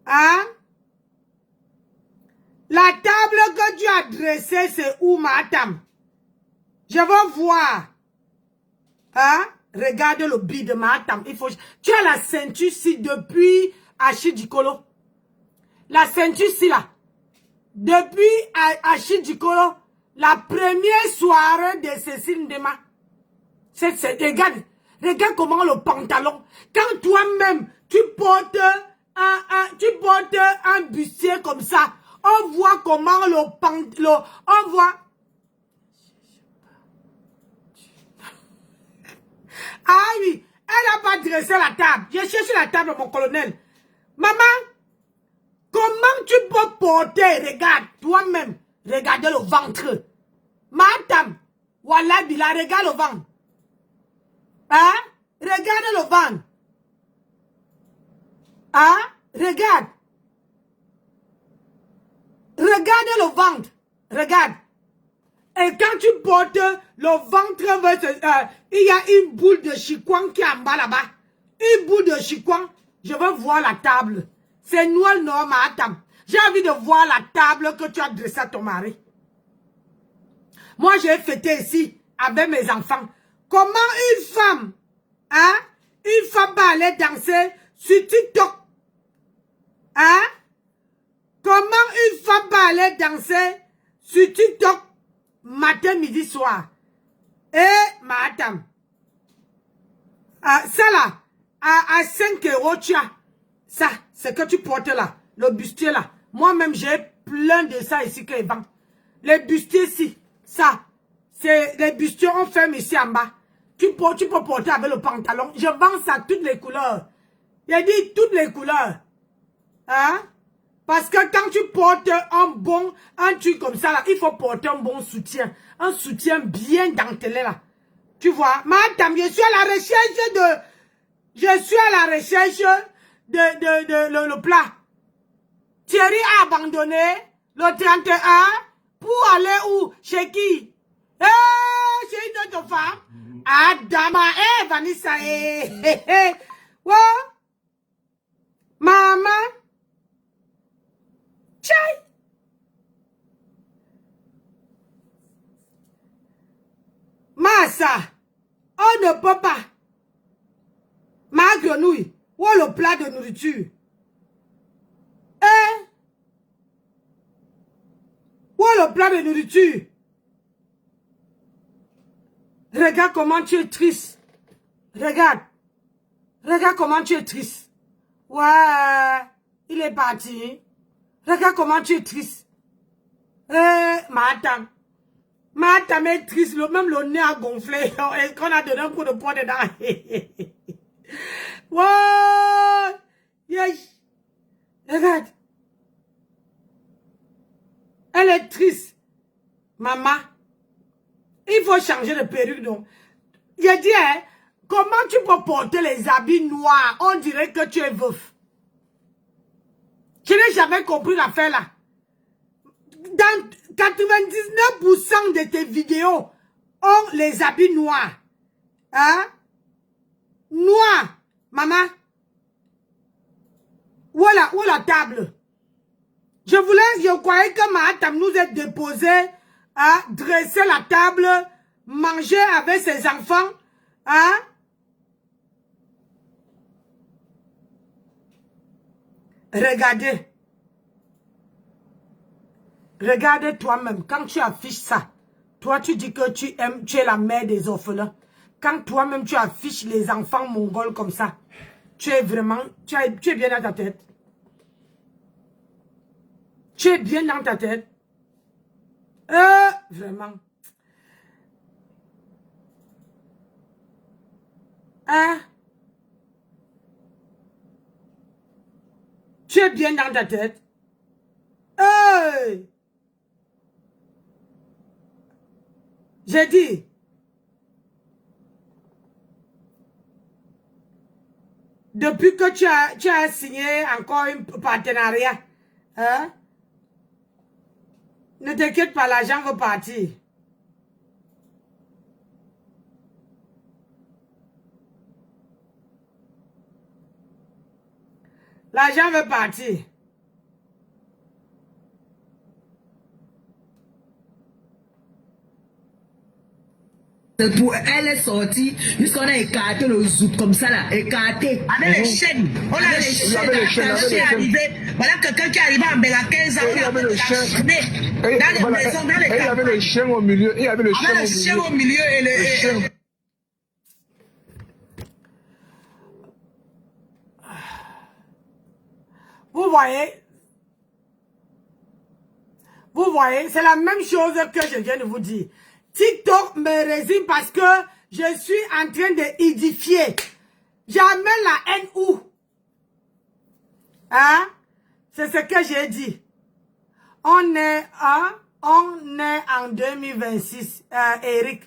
Hein? La table que tu as dressée, c'est où, Mahatam? Je veux voir. Hein? Regarde le bide de Mahatam. Il faut... Tu as la ceinture ici depuis Achidikolo. La ceinture ici là. Depuis Achidikolo. La première soirée de Cécile Ndema. Regarde. Regarde comment le pantalon. Quand toi-même, tu portes un bustier comme ça. On voit comment le pantalon. On voit. Ah oui, elle n'a pas dressé la table. J'ai cherché la table, mon colonel. Maman, comment tu peux porter, regarde, toi-même, regardez le ventre. Madame, voilà, Bila, regarde le ventre. Hein? Regarde le ventre. Hein? Regarde. Regarde le ventre. Regarde. Et quand tu portes le ventre, il y a une boule de chikwang qui est en bas là-bas. Une boule de chikwang. Je veux voir la table. C'est noir, non, Mahatam. J'ai envie de voir la table que tu as dressée à ton mari. Moi, j'ai fêté ici avec mes enfants. Comment une femme, hein, une femme va aller danser sur TikTok? Hein? Comment une femme va aller danser sur TikTok matin, midi, soir? Eh, madame. Ça là, à 5 €, tu as. Ça, c'est que tu portes là. Le bustier là. Moi-même, j'ai plein de ça ici que je vends. Les bustiers ici. Ça. C'est les bustiers, on ferme ici en bas. Tu peux porter avec le pantalon. Je vends ça toutes les couleurs. J'ai dit toutes les couleurs. Hein? Parce que quand tu portes un truc comme ça, là, il faut porter un bon soutien. Un soutien bien dentelé, là. Tu vois, madame, je suis à la recherche de le plat. Thierry a abandonné le 31 pour aller où? Chez qui? Chez une autre femme. Adama, Vanessa, ouais. Maman. Tchai. Massa, on ne peut pas. Ma grenouille, ou le plat de nourriture. Où est le plat de nourriture? Regarde comment tu es triste. Regarde. Regarde comment tu es triste. Ouais, il est parti. Regarde comment tu es triste. Madame. Madame est triste, même le nez a gonflé. Et qu'on a donné un coup de poing dedans. Ouais. Yes. Regarde. Elle est triste. Maman. Il faut changer de perruque, donc. J'ai dit, hein, comment tu peux porter les habits noirs? On dirait que tu es veuf. Je n'ai jamais compris l'affaire là. Dans 99% de tes vidéos ont les habits noirs. Hein? Noirs. Maman. Où est la table? Je croyais que Mahatam nous a déposé à dresser la table, manger avec ses enfants. Hein? Regardez. Regardez toi-même. Quand tu affiches ça, toi tu dis que tu es la mère des orphelins. Quand toi-même tu affiches les enfants mongols comme ça, tu es vraiment, tu es bien dans ta tête. Tu es bien dans ta tête. Vraiment. Tu es bien dans ta tête. J'ai dit. Depuis que tu as signé encore un partenariat. Hein? Ne t'inquiète pas, l'argent va partir. L'argent va partir. Pour elle est sortie, puisqu'on a écarté le zouk comme ça là, écarté. Avec les chaînes. On a les chaînes. Voilà quelqu'un qui arrive en Bella 15 ans. Il y avait le chien. Dans les maisons, dans les il y avait le chien au milieu. Il y avait le chien au milieu et le. Vous voyez, c'est la même chose que je viens de vous dire. TikTok me résigne parce que je suis en train d'édifier. J'amène la haine où? Hein? C'est ce que j'ai dit. On est en 2026, Eric.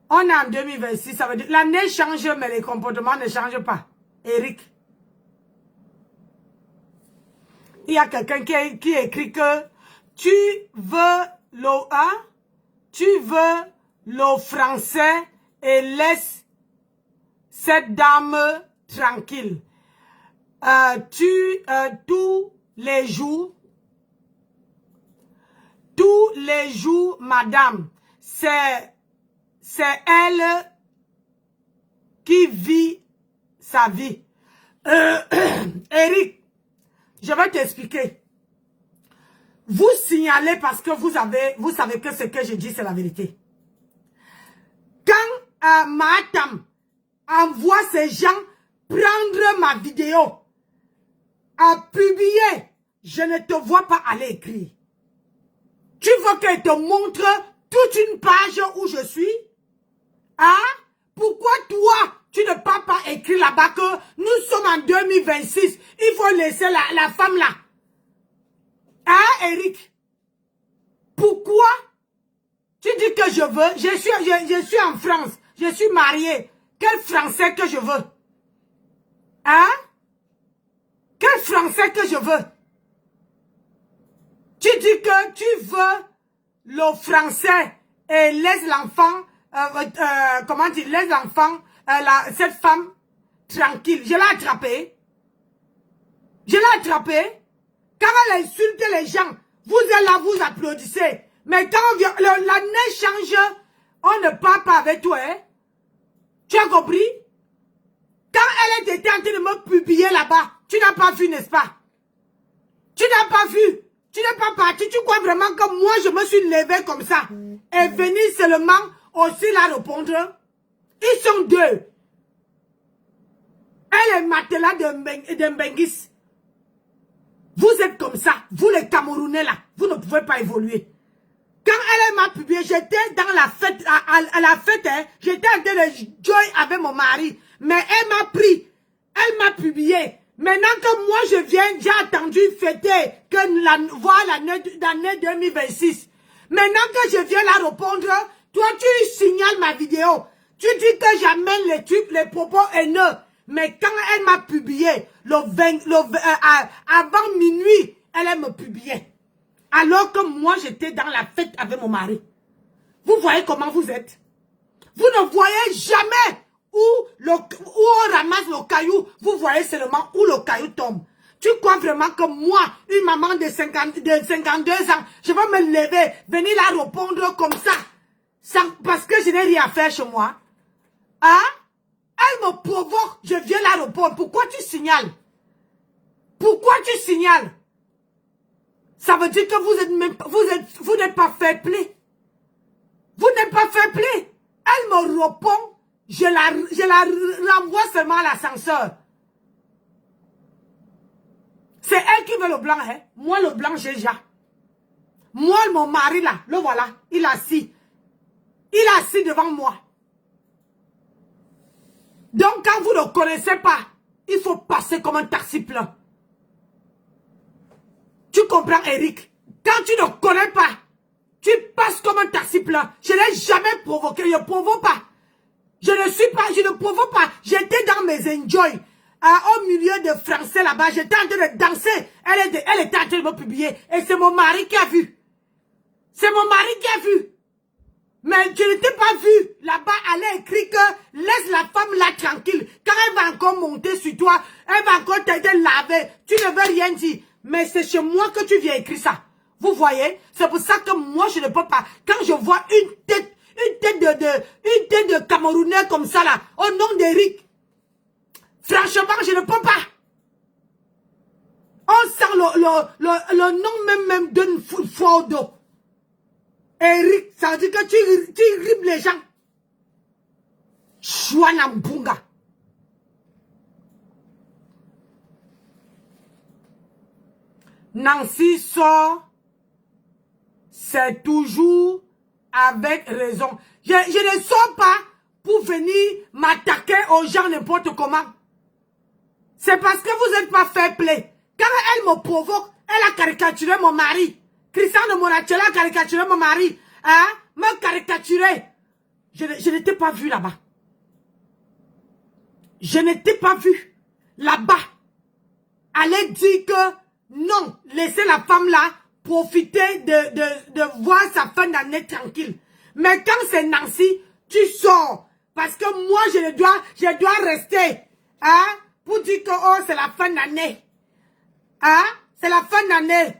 On est en 2026, ça veut dire l'année change, mais les comportements ne changent pas. Eric. Il y a quelqu'un qui écrit que tu veux le français et laisse cette dame tranquille. Tous les jours, madame, c'est elle qui vit sa vie. Eric, je vais t'expliquer. Vous signalez parce que vous savez que ce que je dis, c'est la vérité. Quand Matam envoie ces gens prendre ma vidéo, à publier, je ne te vois pas aller écrire. Tu veux qu'elle te montre toute une page où je suis? Hein? Pourquoi toi, tu ne peux pas écrire là-bas que nous sommes en 2026, il faut laisser la femme là? Hein, Eric? Pourquoi tu dis que je veux? Je suis en France, je suis mariée. Quel français que je veux? Hein? Quel français que je veux? Tu dis que tu veux le français et laisse l'enfant, comment dire, laisse l'enfant, cette femme tranquille. Je l'ai attrapée. Je l'ai attrapée. Quand elle insulte les gens, vous êtes là, vous applaudissez. Mais quand l'année change, on ne parle pas avec toi. Hein? Tu as compris? Quand elle était en train de me publier là-bas, tu n'as pas vu, n'est-ce pas? Tu n'as pas vu. Tu n'es pas parti. Tu crois vraiment que moi, je me suis levé comme ça et venir seulement aussi la répondre? Ils sont deux. Elle est matelas de Mbengis. Vous êtes comme ça. Vous les Camerounais là, vous ne pouvez pas évoluer. Quand elle m'a publié, j'étais dans la fête, à la fête, hein, j'étais en train de joy avec mon mari. Mais elle m'a pris, elle m'a publié. Maintenant que moi je viens, j'ai attendu fêter, voir l'année 2026. Maintenant que je viens la répondre, toi tu signales ma vidéo. Tu dis que j'amène les trucs, les propos haineux. Mais quand elle m'a publié, avant minuit, elle me publiait. Alors que moi, j'étais dans la fête avec mon mari. Vous voyez comment vous êtes? Vous ne voyez jamais où on ramasse le caillou. Vous voyez seulement où le caillou tombe. Tu crois vraiment que moi, une maman de 52 ans, je vais me lever, venir la répondre comme ça, parce que je n'ai rien à faire chez moi? Hein? Elle me provoque, je viens la répondre. Pourquoi tu signales? Pourquoi tu signales? Ça veut dire que vous n'êtes pas fair play. Vous n'êtes pas fair play. Elle me répond, je la renvoie seulement à l'ascenseur. C'est elle qui veut le blanc, hein. Moi, le blanc, j'ai déjà. Moi, mon mari, là, le voilà, il est assis. Il est assis devant moi. Donc, quand vous ne connaissez pas, il faut passer comme un taxi plein. Tu comprends, Eric? Quand tu ne connais pas, tu passes comme un taxi plein. Je n'ai jamais provoqué, je ne provoque pas. Je ne provoque pas. J'étais dans mes enjoy. Au milieu de français là-bas, j'étais en train de danser. Elle était en train de me publier. Et c'est mon mari qui a vu. C'est mon mari qui a vu. Mais je ne t'ai pas vu. Là-bas, elle a écrit que laisse la femme là tranquille. Quand elle va encore monter sur toi, elle va encore t'aider à laver. Tu ne veux rien dire. Mais c'est chez moi que tu viens écrire ça. Vous voyez? C'est pour ça que moi, je ne peux pas. Quand je vois une tête, une tête de Camerounais comme ça là, au nom d'Eric. Franchement, je ne peux pas. On sent le nom même d'une fois au dos. Eric, ça veut dire que tu ribes les gens. Chouanambunga. Nancy sort, c'est toujours avec raison. Je ne sors pas pour venir m'attaquer aux gens n'importe comment. C'est parce que vous n'êtes pas fair play. Quand elle me provoque, elle a caricaturé mon mari. Christian de Monachela a caricaturé mon mari. Hein? Me caricaturé. Je ne t'ai pas vu là-bas. Je ne t'ai pas vu là-bas. Allez dire que non, laissez la femme là profiter de voir sa fin d'année tranquille. Mais quand c'est Nancy, tu sors. Parce que moi, je dois rester. Hein? Pour dire que oh, c'est la fin d'année. Hein? C'est la fin d'année.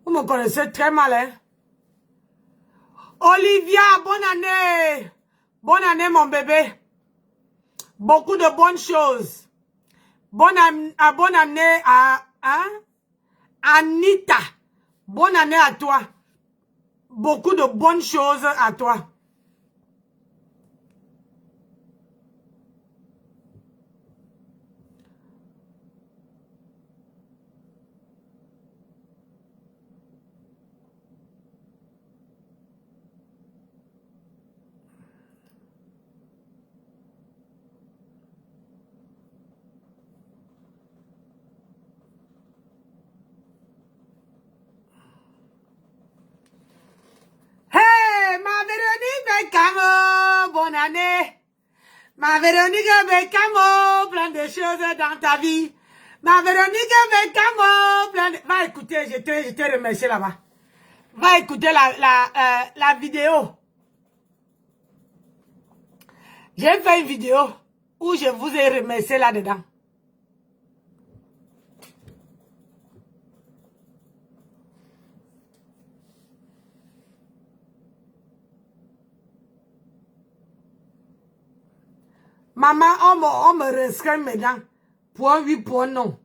Vous me connaissez très mal, hein? Olivia, bonne année! Bonne année, mon bébé. Beaucoup de bonnes choses. Bonne année à hein? Anita. Bonne année à toi. Beaucoup de bonnes choses à toi. Bonne année. Ma Véronique Bekamo, plein de choses dans ta vie. Ma Véronique Bekamo, plein de... Va écouter, je te remercie là-bas. Va écouter la vidéo. J'ai fait une vidéo où je vous ai remercié là-dedans. Maman, on me restreint maintenant. Point oui, point non.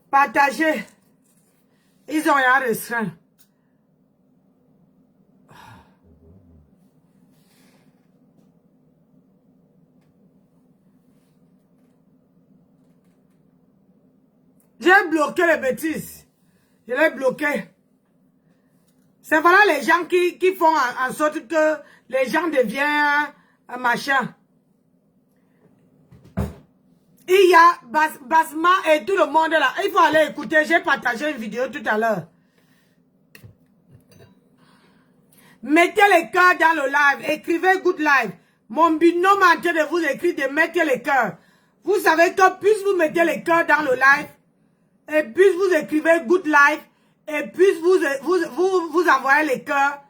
Partagez. Ils ont rien restreint. J'ai bloqué les bêtises. Je l'ai bloqué. C'est voilà les gens qui font en sorte que les gens deviennent un machin. Il y a Basma et tout le monde là. Il faut aller écouter. J'ai partagé une vidéo tout à l'heure. Mettez les cœurs dans le live. Écrivez good live. Mon binôme est en train de vous écrire de mettre les cœurs. Vous savez que plus vous mettez les cœurs dans le live, et plus vous écrivez good live, et plus vous envoyez les cœurs,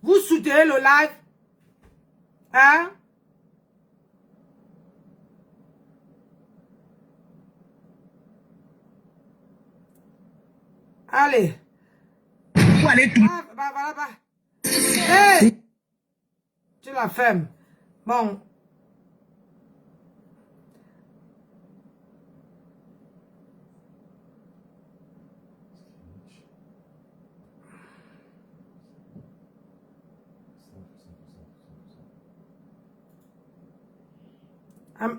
vous soutenez le live. Hein? Allez. Faut aller tout. Voilà. Hey! Tu la fermes. Bon.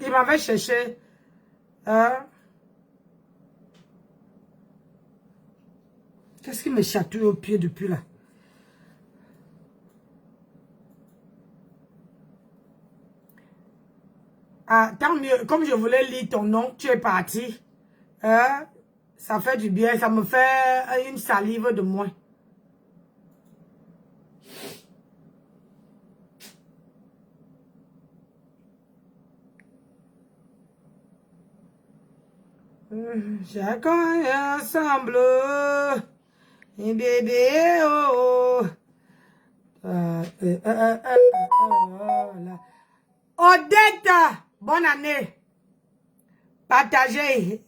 Il m'avait cherché. Qu'est-ce qui me chatouille au pied depuis là? Ah, tant mieux. Comme je voulais lire ton nom, tu es parti. Ça fait du bien. Ça me fait une salive de moins. Chacun est ensemble. Et bébé, oh. Odette, bonne année. Partagez.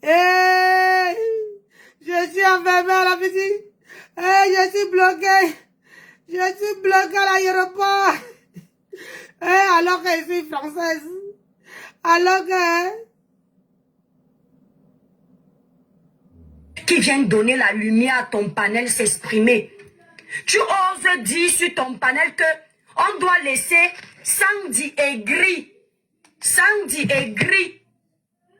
Je suis enfermée à la visite. Je suis bloquée. Je suis bloquée à l'aéroport. Alors que je suis française. Alors que... Qui vient donner la lumière à ton panel s'exprimer. Tu oses dire sur ton panel que on doit laisser Sandy Aigri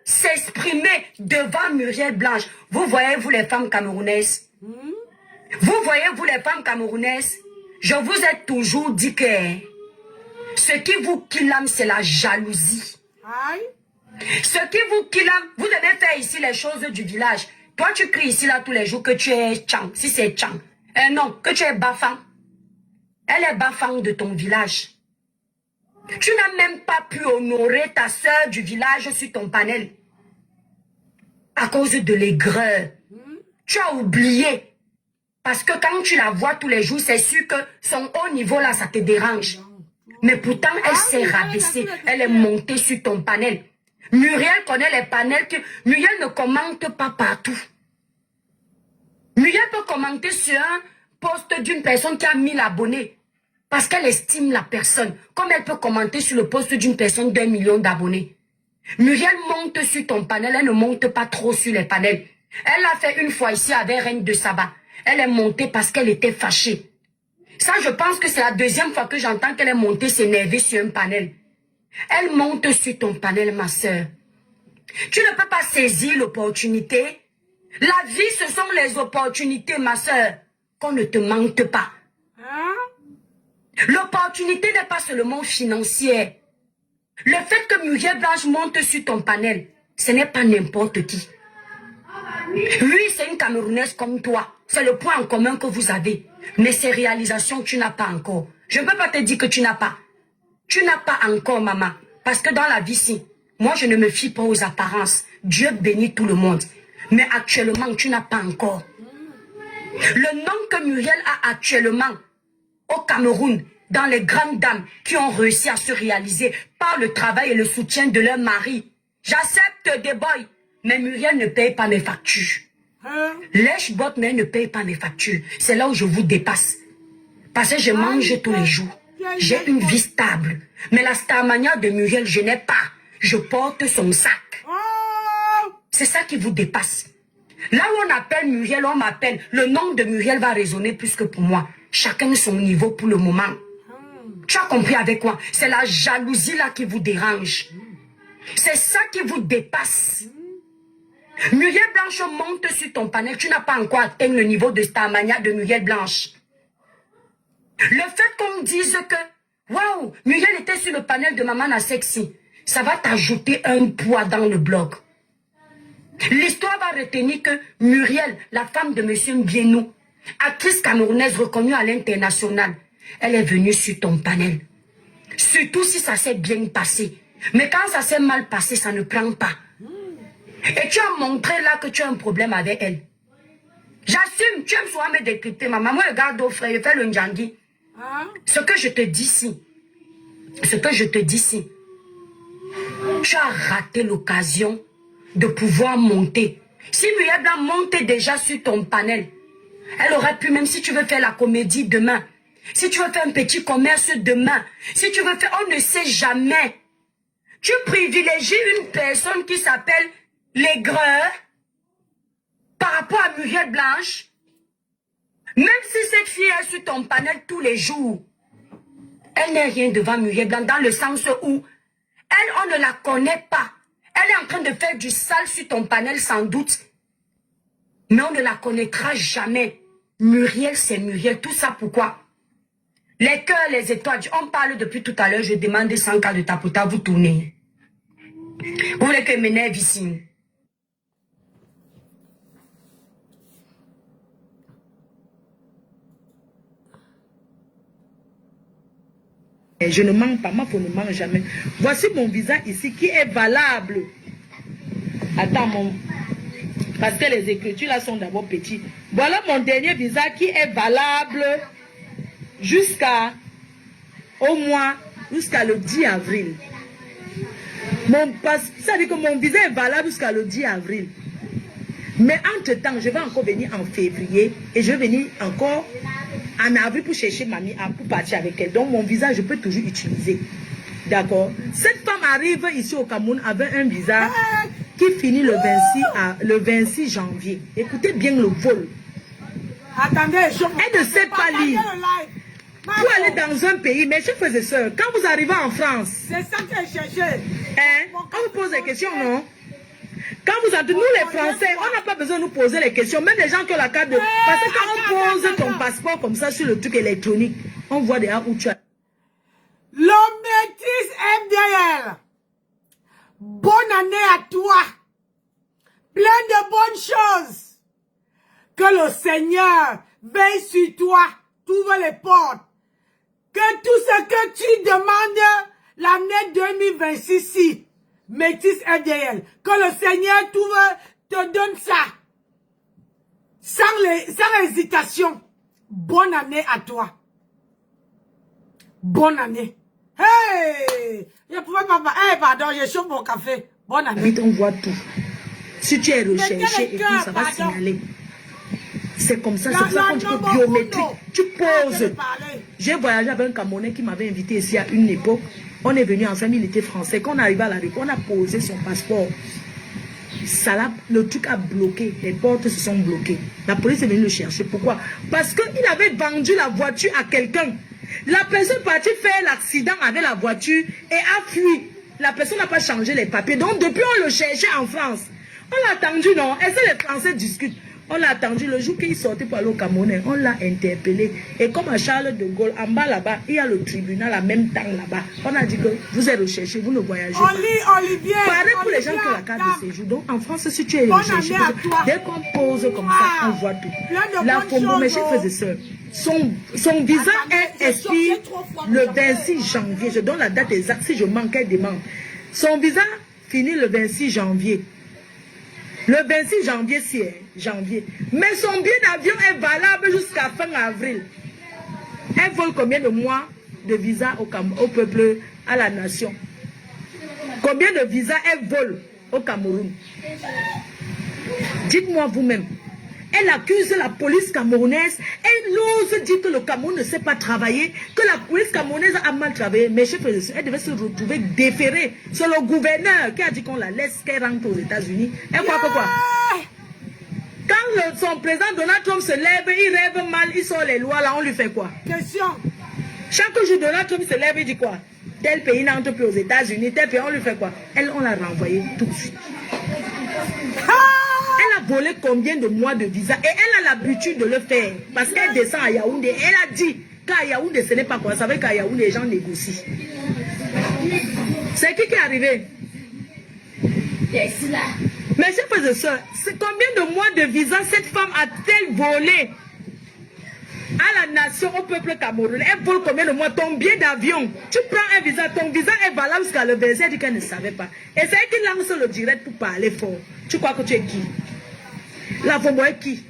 s'exprimer devant Muriel Blanche. Vous voyez, vous les femmes camerounaises, vous voyez, vous les femmes camerounaises, je vous ai toujours dit que ce qui vous killame, c'est la jalousie. Ce qui vous killame, vous devez faire ici les choses du village. Toi, tu cries ici là tous les jours que tu es Chang, si c'est Chang. Non, que tu es Bafang. Elle est Bafang de ton village. Tu n'as même pas pu honorer ta soeur du village sur ton panel. À cause de l'aigreur. Tu as oublié. Parce que quand tu la vois tous les jours, c'est sûr que son haut niveau là, ça te dérange. Mais pourtant, elle s'est rabaissée. Elle est montée sur ton panel. Muriel connaît les panels que... Muriel ne commente pas partout. Muriel peut commenter sur un post d'une personne qui a 1000 abonnés. Parce qu'elle estime la personne. Comme elle peut commenter sur le post d'une personne d'1 million d'abonnés. Muriel monte sur ton panel. Elle ne monte pas trop sur les panels. Elle l'a fait une fois ici avec Reine de Saba. Elle est montée parce qu'elle était fâchée. Ça, je pense que c'est la deuxième fois que j'entends qu'elle est montée s'énerver sur un panel. Elle monte sur ton panel, ma soeur. Tu ne peux pas saisir l'opportunité. La vie, ce sont les opportunités, ma soeur. Qu'on ne te mente pas. L'opportunité n'est pas seulement financière. Le fait que Muriel Blanche monte sur ton panel, ce n'est pas n'importe qui. Oui, c'est une Camerounaise comme toi. C'est le point en commun que vous avez. Mais ces réalisations, tu n'as pas encore. Je ne peux pas te dire que tu n'as pas. Tu n'as pas encore, maman. Parce que dans la vie, si, moi, je ne me fie pas aux apparences. Dieu bénit tout le monde. Mais actuellement, tu n'as pas encore. Le nom que Muriel a actuellement au Cameroun, dans les grandes dames qui ont réussi à se réaliser par le travail et le soutien de leur mari. J'accepte des boys, mais Muriel ne paye pas mes factures. Lèche-botte, mais elle ne paye pas mes factures. C'est là où je vous dépasse. Parce que je mange tous les jours. J'ai une vie stable. Mais la starmania de Muriel, je n'ai pas. Je porte son sac. C'est ça qui vous dépasse. Là où on appelle Muriel, on m'appelle. Le nom de Muriel va résonner plus que pour moi. Chacun son niveau pour le moment. Tu as compris avec moi? C'est la jalousie là qui vous dérange. C'est ça qui vous dépasse. Muriel Blanche monte sur ton panel. Tu n'as pas encore atteint le niveau de starmania de Muriel Blanche. Le fait qu'on dise que, waouh, Muriel était sur le panel de Maman Sexy, ça va t'ajouter un poids dans le blog. L'histoire va retenir que Muriel, la femme de Monsieur Mbienou, actrice camerounaise reconnue à l'international, elle est venue sur ton panel. Surtout si ça s'est bien passé. Mais quand ça s'est mal passé, ça ne prend pas. Et tu as montré là que tu as un problème avec elle. J'assume, tu aimes souvent me décrypter. Ma maman regarde au frère, je fais le njangui. Ce que je te dis ici, tu as raté l'occasion de pouvoir monter. Si Muriel Blanc montait déjà sur ton panel, elle aurait pu, même si tu veux faire la comédie demain, si tu veux faire un petit commerce demain, si tu veux faire, on ne sait jamais. Tu privilégies une personne qui s'appelle l'aigreur par rapport à Muriel Blanche. Même si cette fille est sur ton panel tous les jours, elle n'est rien devant Muriel Blanc dans le sens où Elle, on ne la connaît pas. Elle est en train de faire du sale sur ton panel sans doute. Mais on ne la connaîtra jamais. Muriel, c'est Muriel. Tout ça pourquoi? Les cœurs, les étoiles, on parle depuis tout à l'heure, je demande 100 cas de tapota, vous tournez. Vous voulez que je m'énerve ici? Je ne mens pas, ma femme ne ment jamais. Voici mon visa ici qui est valable. Attends, parce que les écritures là sont d'abord petites. Voilà mon dernier visa qui est valable jusqu'à le 10 avril. Ça veut dire que mon visa est valable jusqu'à le 10 avril. Mais entre-temps, je vais encore venir en février et je vais venir encore en avril pour chercher mamie, pour partir avec elle. Donc mon visa, je peux toujours utiliser. D'accord? Cette femme arrive ici au Cameroun avec un visa qui finit le 26 janvier. Écoutez bien le vol. Attendez, elle ne sait pas lire. Pour aller dans un pays, mes chers frères et sœurs, quand vous arrivez en France, c'est ça que je cherchais. On vous pose des questions, non? Quand vous entrez, nous les Français, on n'a pas besoin de nous poser les questions. Même les gens qui ont la carte de... Parce que quand on pose ton passeport comme ça sur le truc électronique, on voit déjà où tu as... Le métis MDL. Bonne année à toi. Plein de bonnes choses. Que le Seigneur veille sur toi. T'ouvre les portes. Que tout ce que tu demandes l'année 2026, métis MDL, que le Seigneur te donne ça. Sans hésitation. Bonne année à toi. Bonne année. Hey! Je pouvais pas... Hey, pardon, je chauffe mon café. Bonne année. Vite, on voit tout. Si tu es recherché et tout, ça va signaler. C'est comme ça, c'est pour ça qu'on dit que biométrique. Tu poses. J'ai voyagé avec un Camerounais qui m'avait invité ici à une époque. On est venu ensemble, il était français. Quand on arrive à la rue, on a posé son passeport. Ça là, le truc a bloqué. Les portes se sont bloquées. La police est venue le chercher. Pourquoi? Parce qu'il avait vendu la voiture à quelqu'un. La personne est partie faire l'accident avec la voiture et a fui. La personne n'a pas changé les papiers. Donc depuis, on le cherchait en France. On l'a attendu, non? Est-ce que les Français discutent? On l'a attendu le jour qu'il sortait pour aller au Cameroun. On l'a interpellé. Et comme à Charles de Gaulle, en bas là-bas, il y a le tribunal en même temps là-bas. On a dit que vous êtes recherché, vous ne voyagez pas. Olivier, pareil pour les gens qui ont la carte de séjour. Donc en France, si tu es recherché, dès qu'on pose comme ça, on voit tout. La Congo, mes chers frères et sœurs, son visa est expiré le 26 janvier. Je donne la date exacte si je manquais des membres. Son visa finit le 26 janvier. Le 26 janvier, c'est janvier. Mais son billet d'avion est valable jusqu'à fin avril. Elle vole combien de mois de visa au peuple, à la nation? Combien de visas elle vole au Cameroun? Dites-moi vous-même. Elle accuse la police camerounaise. Elle ose dire que le Cameroun ne sait pas travailler, que la police camerounaise a mal travaillé. Mais chef, elle devait se retrouver déférée. C'est le gouverneur qui a dit qu'on la laisse, qu'elle rentre aux États-Unis. Elle croit que quoi? Quand son président Donald Trump se lève, il rêve mal, il sort les lois, là, on lui fait quoi? Question. Chaque jour, Donald Trump se lève, il dit quoi? Tel pays n'entre plus aux États-Unis, tel pays, on lui fait quoi? Elle, on l'a renvoyée tout de suite. Elle a volé combien de mois de visa et elle a l'habitude de le faire parce qu'elle descend à Yaoundé. Elle a dit qu'à Yaoundé ce n'est pas quoi. Ça veut qu'à Yaoundé les gens négocient. C'est qui est arrivé? Mes chers frères et sœurs, c'est combien de mois de visa cette femme a-t-elle volé à la nation, au peuple camerounais? Elle vole combien de mois? Ton billet d'avion, tu prends un visa, ton visa est valable jusqu'à le 27, elle dit qu'elle ne savait pas. Et c'est elle qui lance le direct pour parler fort. Tu crois que tu es qui? La Fobo est qui?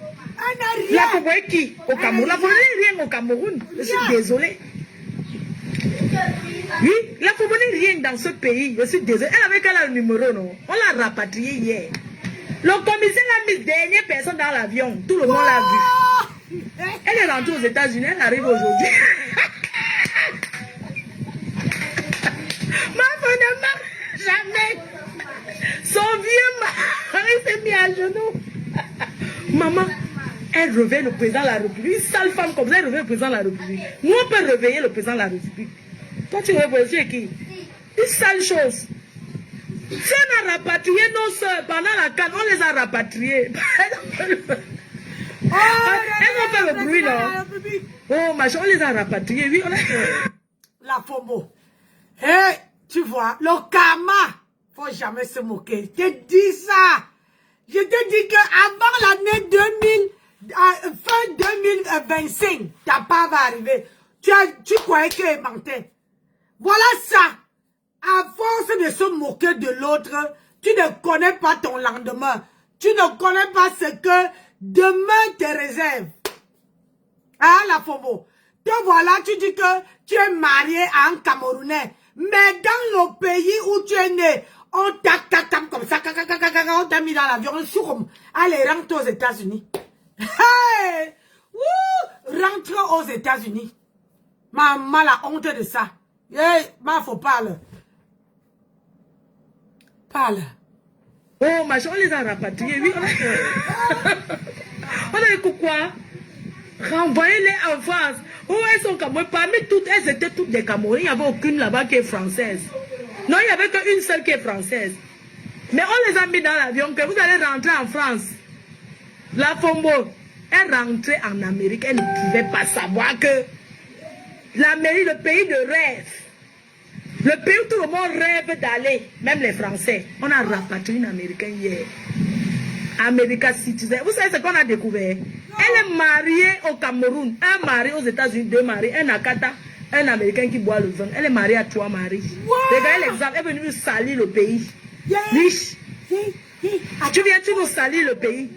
La Fobo est qui au Cameroun? La Fobo n'est rien au Cameroun. Je suis désolée. Oui, la Fobo n'est rien dans ce pays. Je suis désolée. Elle avait qu'elle a le numéro, non? On l'a rapatrié hier. Le commissaire l'a mis dernière personne dans l'avion. Tout le monde l'a vu. Elle est rentrée aux États-Unis. Elle arrive aujourd'hui. Ma femme ne marche jamais. Son vieux mari s'est mis à genoux. Maman, elle réveille le président de la République. Une sale femme comme ça, elle réveille le président de la République. Nous, on peut réveiller le président de la République. Toi, tu réveilles qui? Une sale chose. Si on a rapatrié nos soeurs pendant la canne, on les a rapatriées. Elles ont fait le bruit là. Oh, machin, on les a rapatriées. Oui, on a... La FOMO. Hey, tu vois, le karma. Faut jamais se moquer. Je te dis ça. Je te dis que avant l'année 2000, fin 2025, ta part va arriver. Tu croyais qu'elle mentait. Voilà ça. À force de se moquer de l'autre, tu ne connais pas ton lendemain. Tu ne connais pas ce que demain te réserve. Hein, la FOMO. Te voilà, tu dis que tu es marié à un Camerounais. Mais dans le pays où tu es né, on t'a comme ça, on t'a mis dans l'avion, allez, rentre aux États-Unis. Hey! Wouh! Rentre aux États-Unis. Maman, la honte de ça. Hey, faut parler. Parle. Oh, machin, on les a rapatriés. Oui, on a écouté quoi? Renvoyez-les en France. Oh, elles sont Camerounaises. Parmi toutes, elles étaient toutes des Camerounais. Il n'y avait aucune là-bas qui est française. Non, il n'y avait qu'une seule qui est française. Mais on les a mis dans l'avion que vous allez rentrer en France. La FOMO, elle rentrait en Amérique. Elle ne pouvait pas savoir que l'Amérique, le pays de rêve, le pays où tout le monde rêve d'aller, même les Français. On a rapatrié une Américaine hier. America Citizen. Vous savez ce qu'on a découvert? Elle est mariée au Cameroun, un mari aux États-Unis, 2 maris, un Akata, un Américain qui boit le vin. Elle est mariée à 3 maris. Regardez l'exemple, elle est venue salir le pays. Riche. Tu viens, tu nous salir le pays.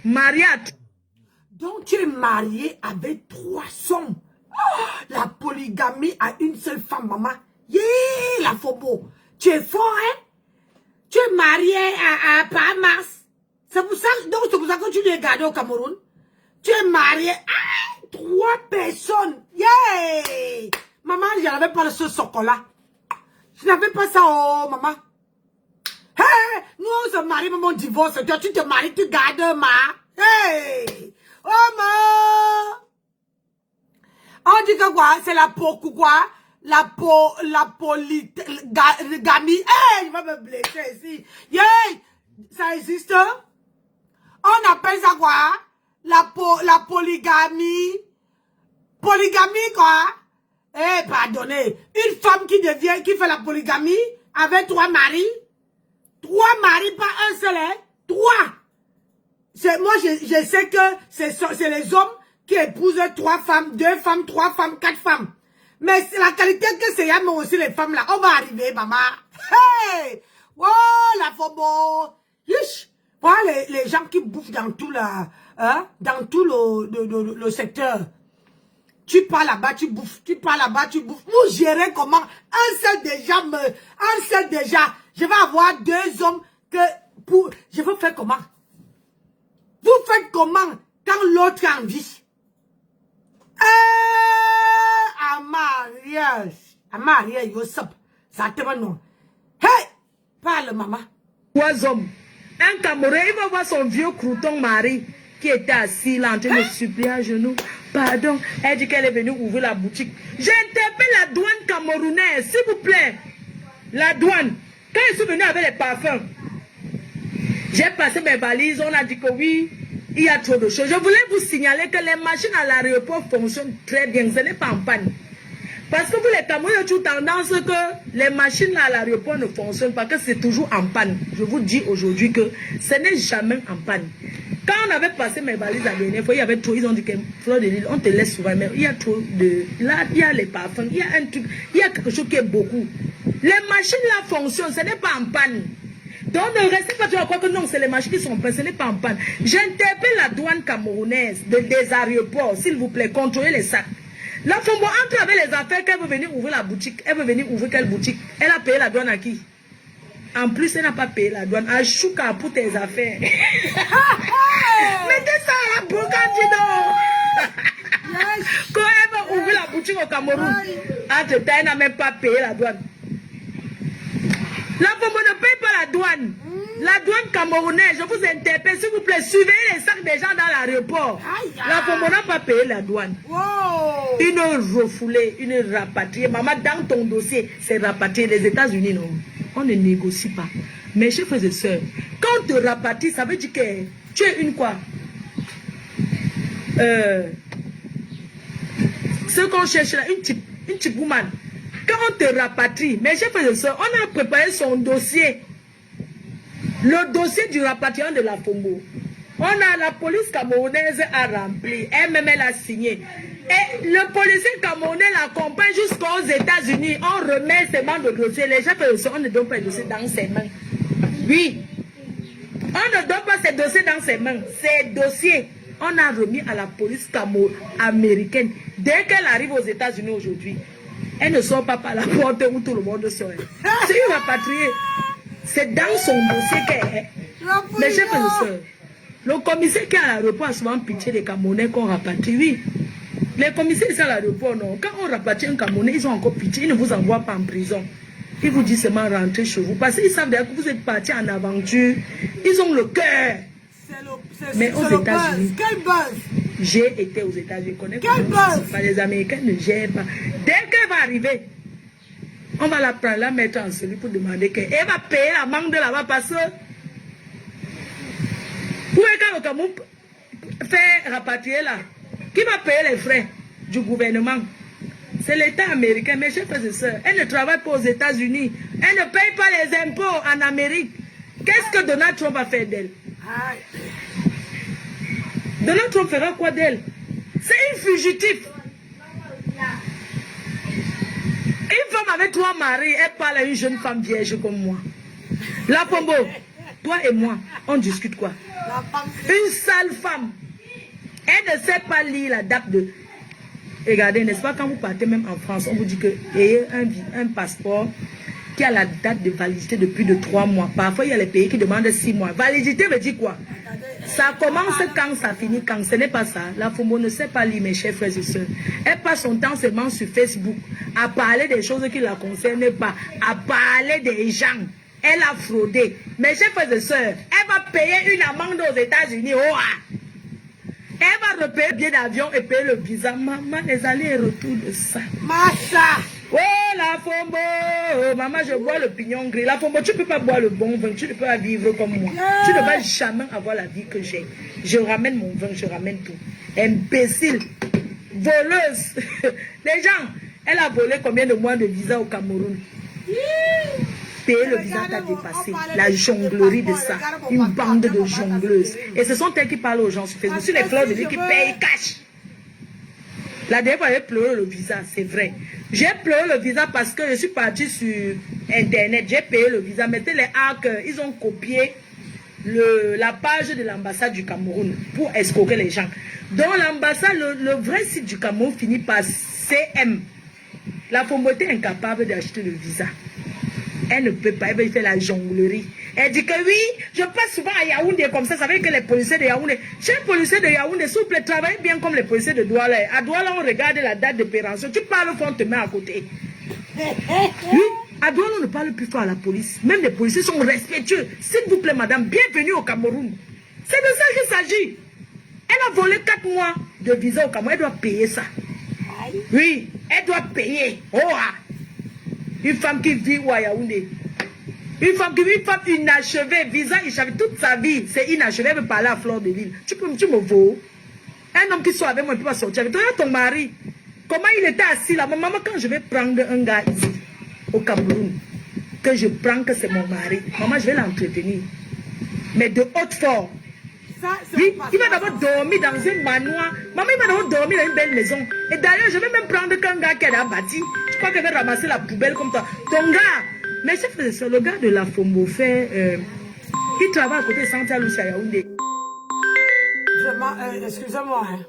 Mariée à... Donc tu es marié avec 3 hommes. Oh, la polygamie à une seule femme, maman. Yeah, la FOMO. Tu es fort, hein? Tu es marié à Bahamas. C'est pour ça que tu l'as gardé au Cameroun. Tu es marié à 3 personnes. Yeah! Maman, je n'avais pas ce chocolat. Je n'avais pas ça, oh, maman. Hey! Nous, on se marie, maman, on divorce. Toi, tu te maries, tu gardes, ma. Hey! Oh, ma! On dit que quoi? C'est la quoi? La polygamie. Hey! Il va me blesser ici. Yeah! Ça existe? On appelle ça quoi? La polygamie. Polygamie quoi? Eh, pardonnez. Une femme qui fait la polygamie avec 3 maris. 3 maris, pas un seul, hein? 3. Moi, je sais que c'est les hommes qui épousent 3 femmes, 2 femmes, 3 femmes, 4 femmes. Mais c'est la qualité que c'est, mais aussi les femmes là. On va arriver, maman. Hey! Oh, la FOMO. Yish. Voilà les gens qui bouffent dans tout dans tout le secteur. Tu pars là-bas, tu bouffes. Tu pars là-bas, tu bouffes. Vous gérez comment? Un seul déjà. Je vais avoir 2 hommes je veux faire comment? Vous faites comment quand l'autre est en vie? À mariage, ça te va non. Hey! Parle, maman. 3 hommes. Un Camerounais, il va voir son vieux crouton mari qui était assis là en train de supplier à genoux. Pardon, elle dit qu'elle est venue ouvrir la boutique. J'interpelle la douane camerounaise, s'il vous plaît. La douane, quand ils sont venus avec les parfums, j'ai passé mes valises, on a dit que oui, il y a trop de choses. Je voulais vous signaler que les machines à l'aéroport fonctionnent très bien, ce n'est pas en panne. Parce que vous les Camerounais ont toujours tendance que les machines à l'aéroport ne fonctionnent pas, que c'est toujours en panne. Je vous dis aujourd'hui que ce n'est jamais en panne. Quand on avait passé mes valises la dernière fois, il y avait trop, ils ont dit que Fleur de Lille, on te laisse souvent, mais il y a trop de... Là, il y a les parfums, il y a un truc, il y a quelque chose qui est beaucoup. Les machines là fonctionnent, ce n'est pas en panne. Donc ne restez pas toujours à croire que non, c'est les machines qui sont en panne, ce n'est pas en panne. J'interpelle la douane camerounaise des aéroports, s'il vous plaît, contrôlez les sacs. La FOMO entre avec les affaires qu'elle veut venir ouvrir la boutique. Elle veut venir ouvrir quelle boutique? Elle a payé la douane à qui? En plus, elle n'a pas payé la douane. À Chouka pour tes affaires. Mettez ça à la boutique, quand elle va ouvrir la boutique au Cameroun, entre-temps, elle n'a même pas payé la douane. La FOMO ne paye pas la douane. La douane camerounaise, je vous interpelle, s'il vous plaît, suivez les sacs des gens dans l'aéroport. La FOMO n'a pas payé la douane. Wow. Une refoulée, une rapatriée. Maman, dans ton dossier, c'est rapatrié. Les États-Unis, non. On ne négocie pas. Mes chers frères et sœurs, quand on te rapatrie, ça veut dire que tu es une quoi? Ce qu'on cherche là, une petite woman. Quand on te rapatrie, mes chers frères et sœurs, on a préparé son dossier. Le dossier du rapatriement de la Fombo. On a la police camerounaise a rempli. Elle-même, elle a signé. Et le policier camerounais l'accompagne jusqu'aux États-Unis. On remet seulement le dossier. Les gens, on ne donne pas le dossier dans ses mains. Oui. On ne donne pas ces dossiers dans ses mains. Ces dossiers, on a remis à la police américaine. Dès qu'elle arrive aux États-Unis aujourd'hui, elle ne sort pas par la porte où tout le monde sort. C'est une rapatriée. C'est dans son dossier qu'elle est. Mes chers frères et sœurs, le commissaire qui est à l'aéroport a souvent pitié des Camerounais qu'on rapatrie. Oui. Les commissaires ici à l'aéroport, non. Quand on rapatrie un Camerounais, ils ont encore pitié. Ils ne vous envoient pas en prison. Ils vous disent seulement rentrer chez vous. Parce qu'ils savent que vous êtes partis en aventure. Ils ont le cœur. Mais aux États-Unis, quel buzz! J'ai été aux États-Unis. Quel buzz! Les Américains ne gèrent pas. Dès qu'elle va arriver, on va la prendre, la mettre en celui pour demander qu'elle va payer l'amende là-bas parce que pour le Cameroun faire rapatrier là, qui va payer les frais du gouvernement? C'est l'État américain. Mes chers frères et sœurs, elle ne travaille pas aux États-Unis. Elle ne paye pas les impôts en Amérique. Qu'est-ce que Donald Trump va faire d'elle? Donald Trump fera quoi d'elle? C'est une fugitive. Une femme avec 3 maris, elle parle à une jeune femme vierge comme moi. La Pombo, toi et moi, on discute quoi? Une sale femme. Elle ne sait pas lire la date de... Regardez, n'est-ce pas, quand vous partez même en France, on vous dit que ayez un passeport qui a la date de validité de plus de 3 mois. Parfois, il y a les pays qui demandent 6 mois. Validité veut dire quoi? Ça commence quand, ça finit quand. Ce n'est pas ça. La Fombo ne sait pas lire, mes chers frères et sœurs. Elle passe son temps seulement sur Facebook à parler des choses qui ne la concernent pas, à parler des gens. Elle a fraudé. Mes chers frères et sœurs, elle va payer une amende aux États-Unis. Oh, elle va repayer le billet d'avion et payer le visa. Maman, les allers et retours de ça. Massa! Oh, la Fombo! Oh, maman, je bois le pignon gris. La Fombo, tu ne peux pas boire le bon vin. Tu ne peux pas vivre comme moi. Tu ne vas jamais avoir la vie que j'ai. Je ramène mon vin, je ramène tout. Imbécile! Voleuse! Les gens, elle a volé combien de mois de visa au Cameroun? Payer le visa t'a dépassé. La jonglerie de ça. Une bande de jongleuses. Et ce sont elles qui parlent aux gens sur Facebook. Sur les fleurs de vie qui payent cash. La dernière fois, j'ai pleuré le visa, c'est vrai. J'ai pleuré le visa parce que je suis partie sur Internet. J'ai payé le visa. Mettez les hackers, ils ont copié la page de l'ambassade du Cameroun pour escroquer les gens. Donc l'ambassade, le vrai site du Cameroun finit par CM. La Fombo était incapable d'acheter le visa. Elle ne peut pas, elle veut faire la jonglerie. Elle dit que oui, je passe souvent à Yaoundé comme ça. Ça veut dire que les policiers de Yaoundé, chez les policiers de Yaoundé, s'il vous plaît, travaillez bien comme les policiers de Douala. À Douala, on regarde la date de péremption. Tu parles fort, on te met à côté. Oui, à Douala, on ne parle plus fort à la police. Même les policiers sont respectueux. S'il vous plaît, madame, bienvenue au Cameroun. C'est de ça qu'il s'agit. Elle a volé 4 mois de visa au Cameroun. Elle doit payer ça. Oui, elle doit payer. Oh, ah. Une femme qui vit à Yaoundé. Une femme inachevée, visa inachevé toute sa vie, c'est inachevé, elle veut parler à Fleur de Lille. Tu me vaux. Un homme qui soit avec moi, il ne peut pas sortir avec toi. Regarde ton mari. Comment il était assis là. Maman, quand je vais prendre un gars ici, au Cameroun, que je prends que c'est mon mari, maman, je vais l'entretenir. Mais de haute forme. Oui, il va d'abord dormir dans un manoir. Maman, il va d'abord dormir dans une belle maison. Et d'ailleurs, je vais même prendre qu'un gars qui a bâti. Je crois qu'elle va ramasser la poubelle comme toi. Ton gars, mais c'est le gars de la Fombo fait. Il travaille à côté de Santa Lucia Yaoundé. Excusez-moi. Hein.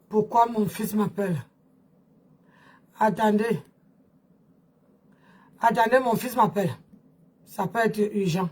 Pourquoi mon fils m'appelle? Attendez. Attendez, mon fils m'appelle. Ça peut être urgent.